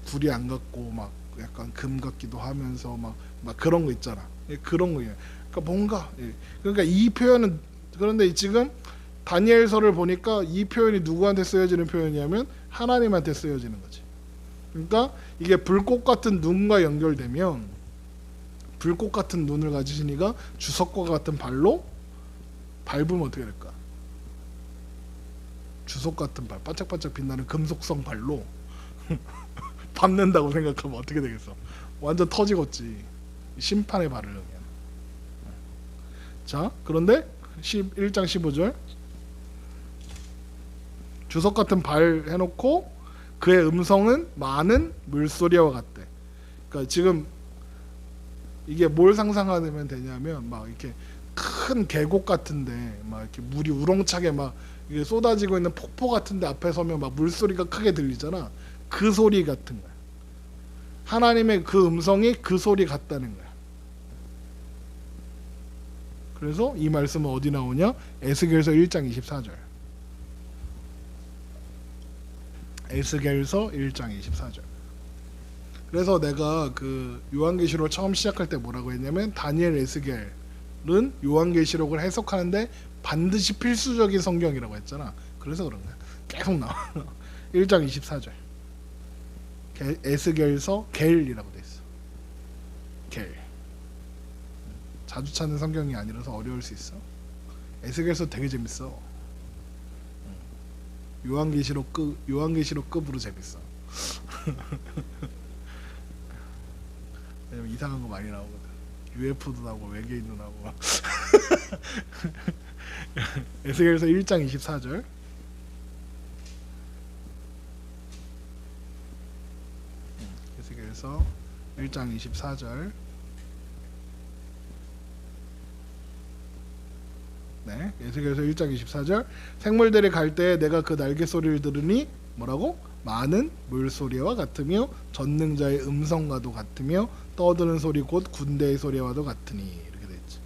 A: 굴이 안 같고 막 약간 금 같기도 하면서 막 그런 거 있잖아. 그런 거예요. 그러니까 뭔가 그러니까 이 표현은 그런데 지금 다니엘서를 보니까 이 표현이 누구한테 쓰여지는 표현이냐면 하나님한테 쓰여지는 거지. 그러니까 이게 불꽃 같은 눈과 연결되면 불꽃 같은 눈을 가지신 이가 주석과 같은 발로 밟으면 어떻게 될까? 주석 같은 발, 반짝반짝 빛나는 금속성 발로 밟는다고 생각하면 어떻게 되겠어? 완전 터지겠지. 심판의 발을 그냥. 자, 그런데 1장 15절 주석 같은 발 해놓고 그의 음성은 많은 물소리와 같대. 그러니까 지금 이게 뭘 상상하면 되냐면 막 이렇게 큰 계곡 같은데 막 이렇게 물이 우렁차게 막 이게 쏟아지고 있는 폭포 같은데 앞에 서면 막 물소리가 크게 들리잖아. 그 소리 같은 거야. 하나님의 그 음성이 그 소리 같다는 거야. 그래서 이 말씀은 어디 나오냐? 에스겔서 1장 24절. 에스겔서 1장 24절. 그래서 내가 그 요한계시록을 처음 시작할 때 뭐라고 했냐면 다니엘, 에스겔은 요한계시록을 해석하는데 반드시 필수적인 성경이라고 했잖아. 그래서 그런 거야. 계속 나와. 1장 24절. 에스겔서 겔이라고 돼 있어. 겔. 자주 찾는 성경이 아니라서 어려울 수 있어. 에스겔서 되게 재밌어. 요한계시록급으로 재밌어. 왜냐면 이상한 거 많이 나오거든. UFO도 나오고 외계인도 나오고. 에스겔서 1장 24절. 에스겔서 1장 24절. 네, 에스겔서 1장 24절. 생물들이 갈 때에 내가 그 날개 소리를 들으니 뭐라고? 많은 물소리와 같으며 전능자의 음성과도 같으며 떠드는 소리 곧 군대의 소리와도 같으니 이렇게 됐지.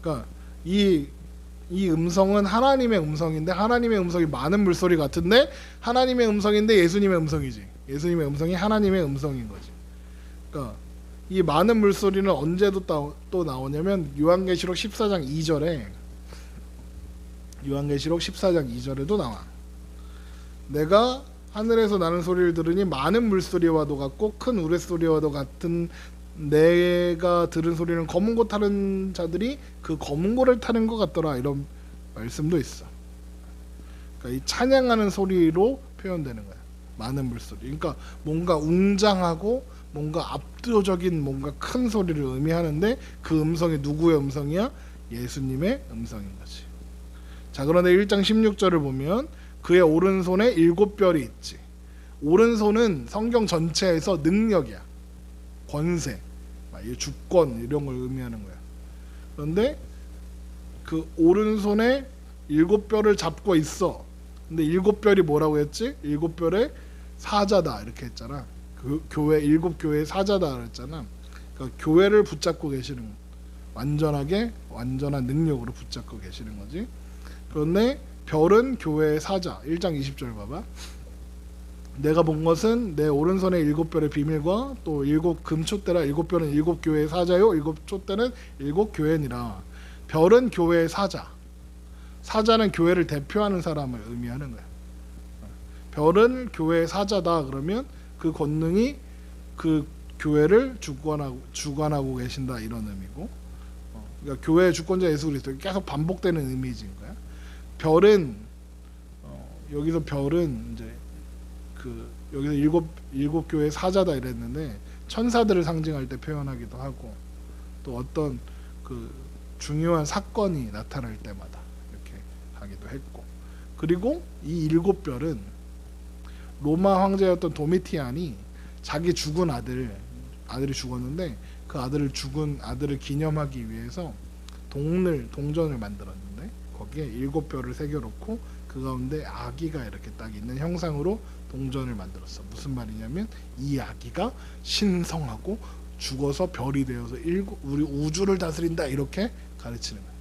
A: 그러니까 이 음성은 하나님의 음성인데 하나님의 음성이 많은 물소리 같은데 하나님의 음성인데 예수님의 음성이지. 예수님의 음성이 하나님의 음성인 거지. 그러니까 이 많은 물소리는 언제도 또 나오냐면 요한계시록 14장 2절에 요한계시록 14장 2절에도 나와. 내가 하늘에서 나는 소리를 들으니 많은 물소리와도 같고 큰 우레소리와도 같은, 내가 들은 소리는 검은 고 타는 자들이 그 검은 고를 타는 것 같더라, 이런 말씀도 있어. 그러니까 이 찬양하는 소리로 표현되는 거야. 많은 물소리. 그러니까 뭔가 웅장하고 뭔가 압도적인 뭔가 큰 소리를 의미하는데, 그 음성이 누구의 음성이야? 예수님의 음성인 거지. 자, 그런데 1장 16절을 보면 그의 오른손에 7별이 있지. 오른손은 성경 전체에서 능력이야. 권세, 주권 이런 걸 의미하는 거야. 그런데 그 오른손에 7별을 잡고 있어. 근데 7별이 뭐라고 했지? 7별의 사자다 이렇게 했잖아. 그 교회 7교회의 사자다 그랬잖아. 그러니까 교회를 붙잡고 계시는, 완전한 능력으로 붙잡고 계시는 거지. 그런데 별은 교회의 사자. 1장 20절 봐봐. 내가 본 것은 내 오른손에 7별의 비밀과 또 7 금촛대라. 7별은 7교회의 사자요 7촛대는 7교회니라. 별은 교회의 사자. 사자는 교회를 대표하는 사람을 의미하는 거야. 별은 교회의 사자다 그러면 그 권능이 그 교회를 주관하고 계신다, 이런 의미고. 그러니까 교회의 주권자 예수 그리스도, 계속 반복되는 이미지인 거야. 별은 여기서 별은 이제 여기서 일곱 교회의 사자다 이랬는데 천사들을 상징할 때 표현하기도 하고, 또 어떤 그 중요한 사건이 나타날 때마다 이렇게 하기도 했고. 그리고 이 7별은 로마 황제였던 도미티안이 자기 죽은 아들이 죽었는데 그 죽은 아들을 기념하기 위해서 동전을 만들었는데 거기에 7별을 새겨놓고 그 가운데 아기가 이렇게 딱 있는 형상으로 동전을 만들었어. 무슨 말이냐면 이 아기가 신성하고 죽어서 별이 되어서 우리 우주를 다스린다, 이렇게 가르치는 거야.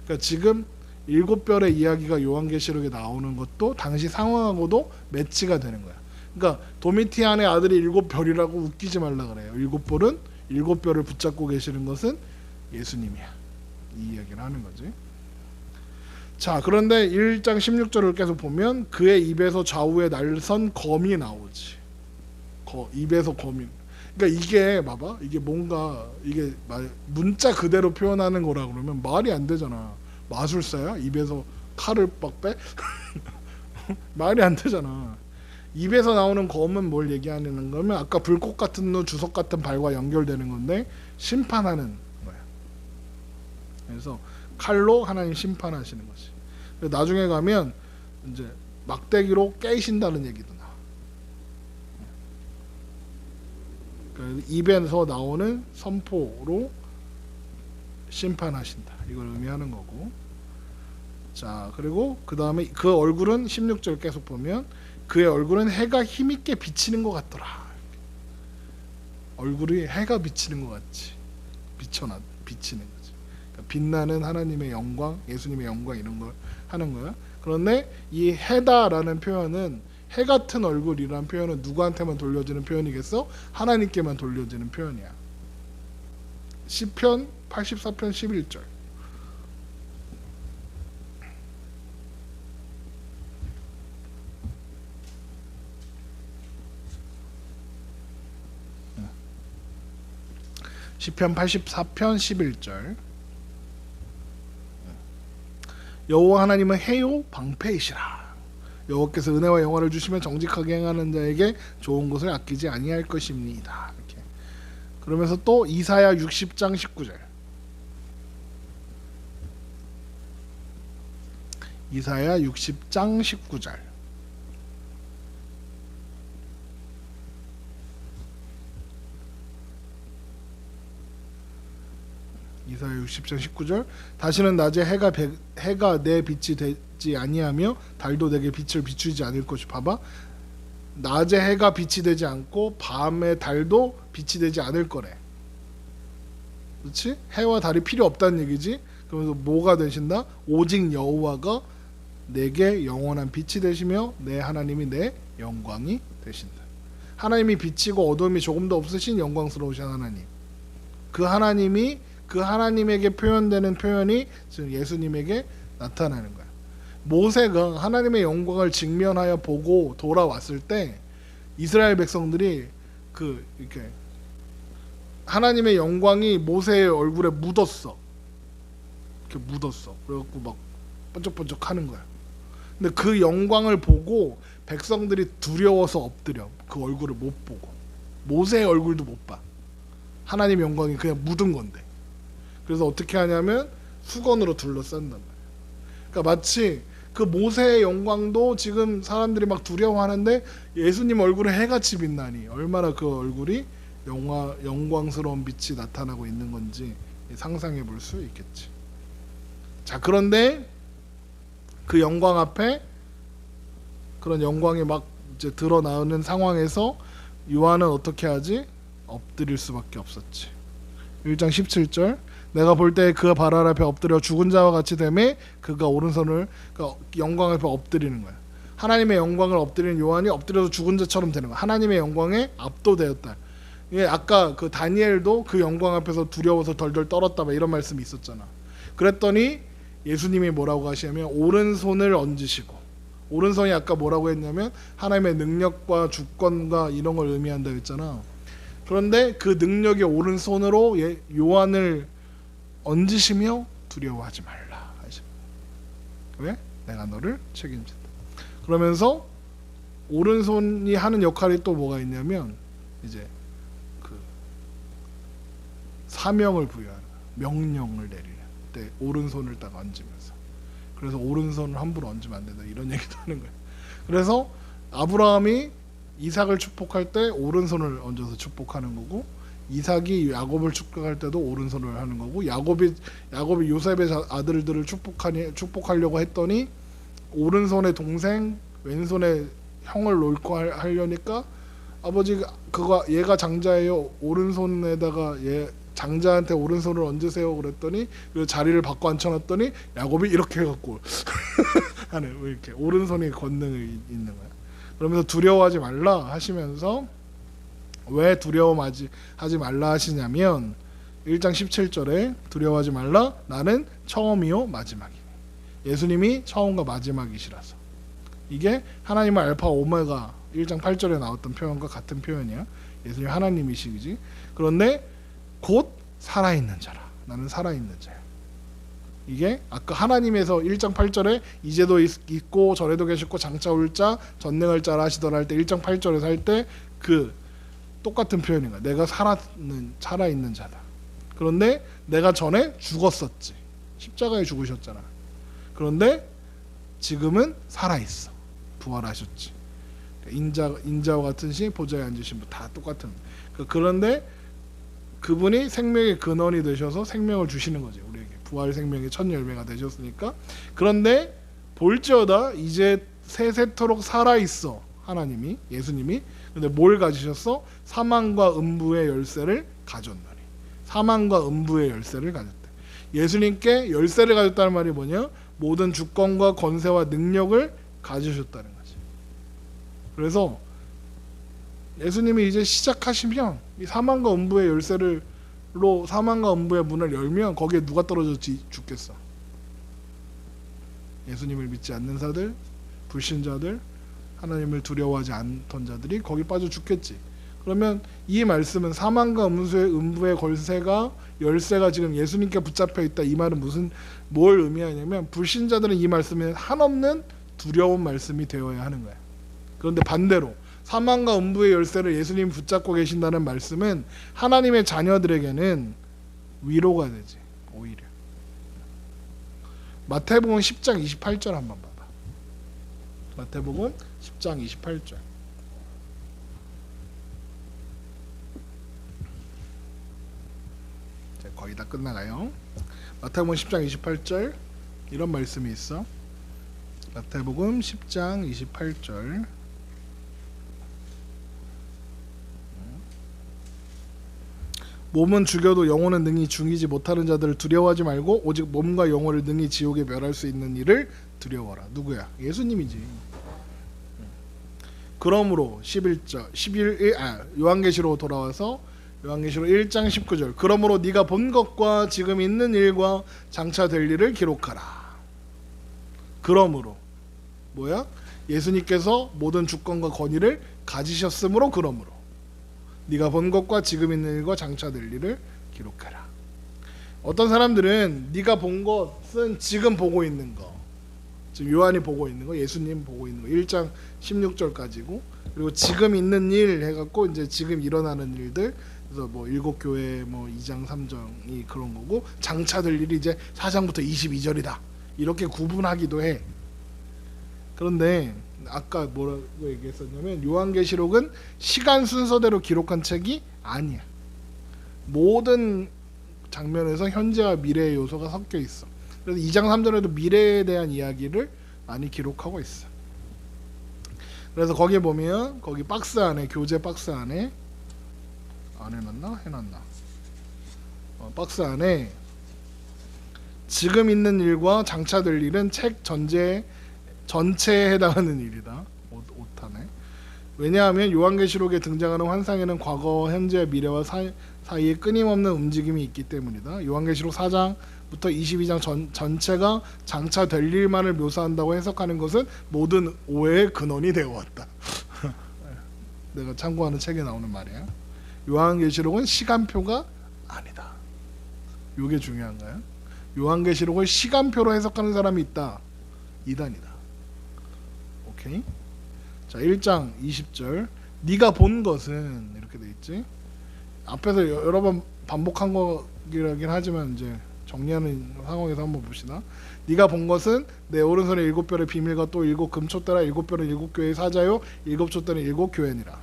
A: 그러니까 지금 7별의 이야기가 요한계시록에 나오는 것도 당시 상황하고도 매치가 되는 거야. 그러니까 도미티안의 아들이 7별이라고 웃기지 말라 그래요. 7별을 붙잡고 계시는 것은 예수님이야, 이 이야기를 하는 거지. 자, 그런데 1장 16절을 계속 보면 그의 입에서 좌우에 날선 검이 나오지. 입에서 검이. 그러니까 이게 봐봐, 이게 뭔가 이게 문자 그대로 표현하는 거라 그러면 말이 안 되잖아. 마술사야? 입에서 칼을 막 빼? 말이 안 되잖아. 입에서 나오는 검은 뭘 얘기하는 거면 아까 불꽃 같은 눈, 주석 같은 발과 연결되는 건데 심판하는 거야. 그래서 칼로 하나님 심판하시는 거지. 나중에 가면 이제 막대기로 깨신다는 얘기도 나와. 그러니까 입에서 나오는 선포로 심판하신다, 이걸 의미하는 거고. 자, 그리고 그 다음에 그 얼굴은 16절 계속 보면 그의 얼굴은 해가 힘있게 비치는 것 같더라. 얼굴이 해가 비치는 것 같이 비치는 거지. 그러니까 빛나는 하나님의 영광, 예수님의 영광, 이런 걸 하는 거야. 그런데 이 해다라는 표현은, 해 같은 얼굴이라는 표현은 누구한테만 돌려지는 표현이겠어? 하나님께만 돌려지는 표현이야. 시편 84편 11절. 시편 84편 11절. 여호와 하나님은 해요 방패이시라. 여호와께서 은혜와 영화를 주시면 정직하게 행하는 자에게 좋은 것을 아끼지 아니할 것입니다. 이렇게. 그러면서 또 이사야 60장 19절. 이사야 60장 19절. 이사야 60장 19절. 다시는 낮에 해가 내 빛이 되지 아니하며 달도 내게 빛을 비추지 않을 것이. 봐봐, 낮에 해가 빛이 되지 않고 밤에 달도 빛이 되지 않을 거래. 그렇지? 해와 달이 필요 없다는 얘기지. 그러면서 뭐가 되신다? 오직 여호와가 내게 영원한 빛이 되시며 내 하나님이 내 영광이 되신다. 하나님이 빛이고 어둠이 조금도 없으신 영광스러우신 하나님. 그 하나님이, 그 하나님에게 표현되는 표현이 지금 예수님에게 나타나는 거야. 모세가 하나님의 영광을 직면하여 보고 돌아왔을 때 이스라엘 백성들이 이렇게 하나님의 영광이 모세의 얼굴에 묻었어. 이렇게 묻었어. 그래갖고 막 번쩍번쩍 하는 거야. 근데 그 영광을 보고 백성들이 두려워서 엎드려. 그 얼굴을 못 보고. 모세의 얼굴도 못 봐. 하나님의 영광이 그냥 묻은 건데. 그래서 어떻게 하냐면 수건으로 둘러싼단 말이야. 그러니까 마치 그 모세의 영광도 지금 사람들이 막 두려워하는데 예수님 얼굴에 해같이 빛나니 얼마나 그 얼굴이 영광스러운 빛이 나타나고 있는 건지 상상해 볼 수 있겠지. 자, 그런데 그 영광 앞에 그런 영광이 막 이제 드러나는 상황에서 요한은 어떻게 하지? 엎드릴 수밖에 없었지. 1장 17절 내가 볼 때 그 발 앞에 엎드려 죽은 자와 같이 되매 그가 오른손을 그러니까 영광 앞에 엎드리는 거야. 하나님의 영광을 엎드리는 요한이 엎드려서 죽은 자처럼 되는 거야. 하나님의 영광에 압도되었다. 이게 아까 그 다니엘도 그 영광 앞에서 두려워서 덜덜 떨었다 막 이런 말씀이 있었잖아. 그랬더니 예수님이 뭐라고 하시냐면 오른손을 얹으시고, 오른손이 아까 뭐라고 했냐면 하나님의 능력과 주권과 이런 걸 의미한다 했잖아. 그런데 그 능력의 오른손으로 요한을 얹으시며 두려워하지 말라 하시죠. 왜? 내가 너를 책임진다. 그러면서 오른손이 하는 역할이 또 뭐가 있냐면 이제 그 사명을 부여하는, 명령을 내리는 때 오른손을 딱 얹으면서, 그래서 오른손을 함부로 얹으면 안 된다 이런 얘기도 하는 거예요. 그래서 아브라함이 이삭을 축복할 때 오른손을 얹어서 축복하는 거고, 이삭이 야곱을 축복할 때도 오른손을 하는 거고, 야곱이 요셉의 아들들을 축복하려고 했더니 오른손에 동생 왼손에 형을 놓고 하려니까 아버지 얘가 장자예요, 오른손에다가 얘 장자한테 오른손을 얹으세요 그랬더니 그 자리를 바꿔 앉혀놨더니 야곱이 이렇게 해갖고 하는, 이렇게 오른손이 권능이 있는 거야. 그러면서 두려워하지 말라 하시면서 왜 두려워하지 말라 하시냐면 1장 17절에 두려워하지 말라 나는 처음이요 마지막이니, 예수님이 처음과 마지막이시라서. 이게 하나님의 알파 오메가 1장 8절에 나왔던 표현과 같은 표현이야. 예수님 하나님이시지. 그런데 곧 살아있는 자라. 나는 살아있는 자야. 이게 아까 하나님에서 1장 8절에 이제도 있고 전에도 계셨고 장차 올 자 전능할 자라 하시더라 할 때 1장 8절에서 할 때 그 똑같은 표현인 거야. 내가 살아있는 자다. 그런데 내가 전에 죽었었지. 십자가에 죽으셨잖아. 그런데 지금은 살아있어. 부활하셨지. 인자와 같은 시 보좌에 앉으신 분 다 똑같은. 그런데 그분이 생명의 근원이 되셔서 생명을 주시는 거지 우리에게. 부활 생명의 첫 열매가 되셨으니까. 그런데 볼지어다 이제 세세토록 살아있어 하나님이, 예수님이. 근데 뭘 가지셨어? 사망과 음부의 열쇠를 가졌노니. 사망과 음부의 열쇠를 가졌대. 예수님께 열쇠를 가졌다는 말이 뭐냐? 모든 주권과 권세와 능력을 가지셨다는 거지. 그래서 예수님이 이제 시작하시면 이 사망과 음부의 열쇠로 사망과 음부의 문을 열면 거기에 누가 떨어져 죽겠어? 예수님을 믿지 않는 자들, 불신자들, 하나님을 두려워하지 않던 자들이 거기 빠져 죽겠지. 그러면 이 말씀은 사망과 음부의 열쇠가 지금 예수님께 붙잡혀 있다. 이 말은 뭘 의미하냐면 불신자들은 이 말씀에 한없는 두려운 말씀이 되어야 하는 거야. 그런데 반대로 사망과 음부의 열쇠를 예수님이 붙잡고 계신다는 말씀은 하나님의 자녀들에게는 위로가 되지. 오히려 마태복음 10장 28절 한번 봐봐. 마태복음 10장 28절. 거의 다 끝나가요. 마태복음 10장 28절 이런 말씀이 있어. 마태복음 10장 28절. 몸은 죽여도 영혼은 능히 죽이지 못하는 자들을 두려워하지 말고 오직 몸과 영혼을 능히 지옥에 멸할 수 있는 이를 두려워라. 누구야? 예수님이지. 그러므로 11절 돌아와서 요한계시록 1장 19절. 그러므로 네가 본 것과 지금 있는 일과 장차 될 일을 기록하라. 그러므로 뭐야? 예수님께서 모든 주권과 권위를 가지셨으므로 그러므로 네가 본 것과 지금 있는 일과 장차 될 일을 기록해라. 어떤 사람들은 네가 본 것은 지금 보고 있는 거, 지금 요한이 보고 있는 거, 예수님 보고 있는 거 1장 16절까지고, 그리고 지금 있는 일 해갖고 이제 지금 일어나는 일들, 그래서 뭐 일곱 교회 뭐 2장 3장이 그런 거고, 장차 될 일이 이제 4장부터 22절이다 이렇게 구분하기도 해. 그런데 아까 뭐라고 얘기했었냐면 요한계시록은 시간 순서대로 기록한 책이 아니야. 모든 장면에서 현재와 미래의 요소가 섞여 있어. 그래서 2장 3절에도 미래에 대한 이야기를 많이 기록하고 있어. 그래서 거기에 보면 거기 박스 안에, 교재 박스 안에 안 해놨나? 해놨나? 박스 안에 지금 있는 일과 장차 될 일은 책 전체에 해당하는 일이다. 오타네. 왜냐하면 요한계시록에 등장하는 환상에는 과거, 현재, 미래와 사이에 끊임없는 움직임이 있기 때문이다. 요한계시록 4장부터 22장 전체가 장차 될 일만을 묘사한다고 해석하는 것은 모든 오해의 근원이 되어 왔다. 내가 참고하는 책에 나오는 말이야. 요한계시록은 시간표가 아니다. 이게 중요한 거야. 요한계시록을 시간표로 해석하는 사람이 있다. 이단이다. 오케이. 자, 1장 20절. 네가 본 것은 이렇게 돼 있지. 앞에서 여러 번 반복한 거긴 하지만 이제 정리하는 상황에서 한번 봅시다. 네가 본 것은 내 오른손에 7별의 비밀과 또 7금촛대라. 7별은 7교회의 사자요 7촛대는 7교회니라.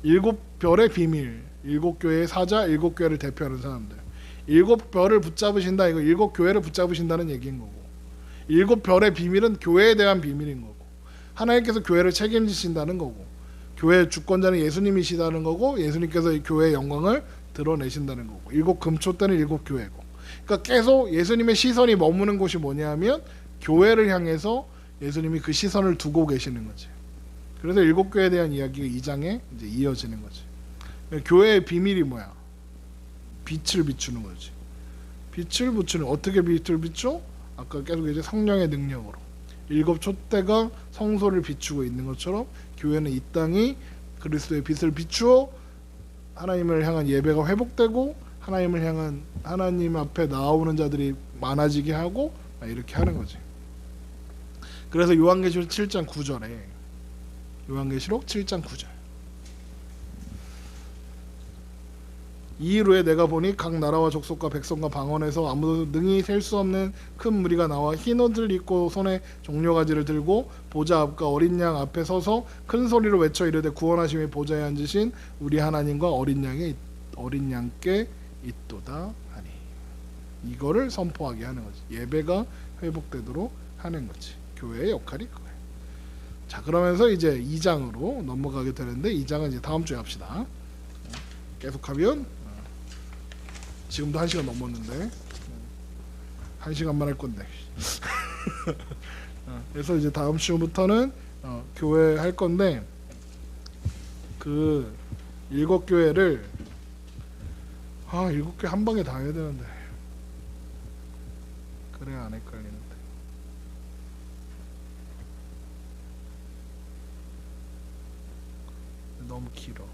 A: 7별의 비밀, 7교회의 사자, 7교회를 대표하는 사람들. 7별을 붙잡으신다. 이거 7교회를 붙잡으신다는 얘기인 거고, 7별의 비밀은 교회에 대한 비밀인 거고, 하나님께서 교회를 책임지신다는 거고, 교회의 주권자는 예수님이시다는 거고, 예수님께서 이 교회의 영광을 드러내신다는 거고, 7금촛대는 7교회고. 그러니까 계속 예수님의 시선이 머무는 곳이 뭐냐면 교회를 향해서 예수님이 그 시선을 두고 계시는 거지. 그래서 7교회에 대한 이야기가 2장에 이제 이어지는 거지. 교회의 비밀이 뭐야? 빛을 비추는 거지. 빛을 비추는, 어떻게 빛을 비춰? 아까 계속 이제 성령의 능력으로 7촛대가 성소를 비추고 있는 것처럼 교회는 이 땅이 그리스도의 빛을 비추어 하나님을 향한 예배가 회복되고 하나님을 향한, 하나님 앞에 나오는 자들이 많아지게 하고 이렇게 하는 거지. 그래서 요한계시록 7장 9절에 요한계시록 7장 9절 이 일 후에 내가 보니 각 나라와 족속과 백성과 방언에서 아무도 능히 셀 수 없는 큰 무리가 나와 흰 옷을 입고 손에 종려가지를 들고 보좌 앞과 어린 양 앞에 서서 큰 소리로 외쳐 이르되 구원하심의 보좌에 앉으신 우리 하나님과 어린 양께 있도다 하니. 이거를 선포하게 하는 거지. 예배가 회복되도록 하는 거지. 교회의 역할이 그거예요. 자, 그러면서 이제 2장으로 넘어가게 되는데, 2장은 이제 다음 주에 합시다. 계속하면 지금도 1시간 넘었는데 1시간만 할 건데. 그래서 이제 다음 주부터는 교회 할 건데, 그 7교회를 7교회 한 방에 다 해야 되는데 그래야 안 헷갈리는데. 너무 길어.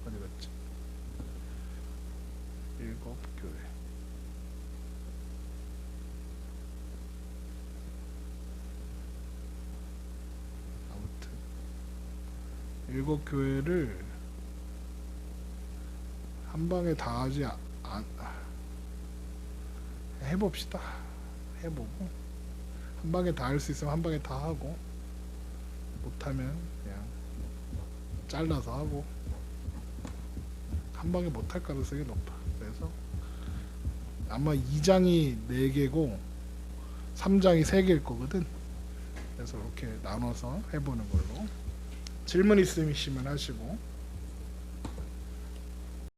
A: 어디 갔지? 7교회. 아무튼 7교회를 한 방에 다 하지 해봅시다. 해보고 한 방에 다 할 수 있으면 한 방에 다 하고, 못하면 그냥 잘라서 하고. 한 방에 못할 가능성이 높아. 그래서 아마 2장이 4개고 3장이 3개일 거거든. 그래서 이렇게 나눠서 해보는 걸로. 질문 있으시면 하시고.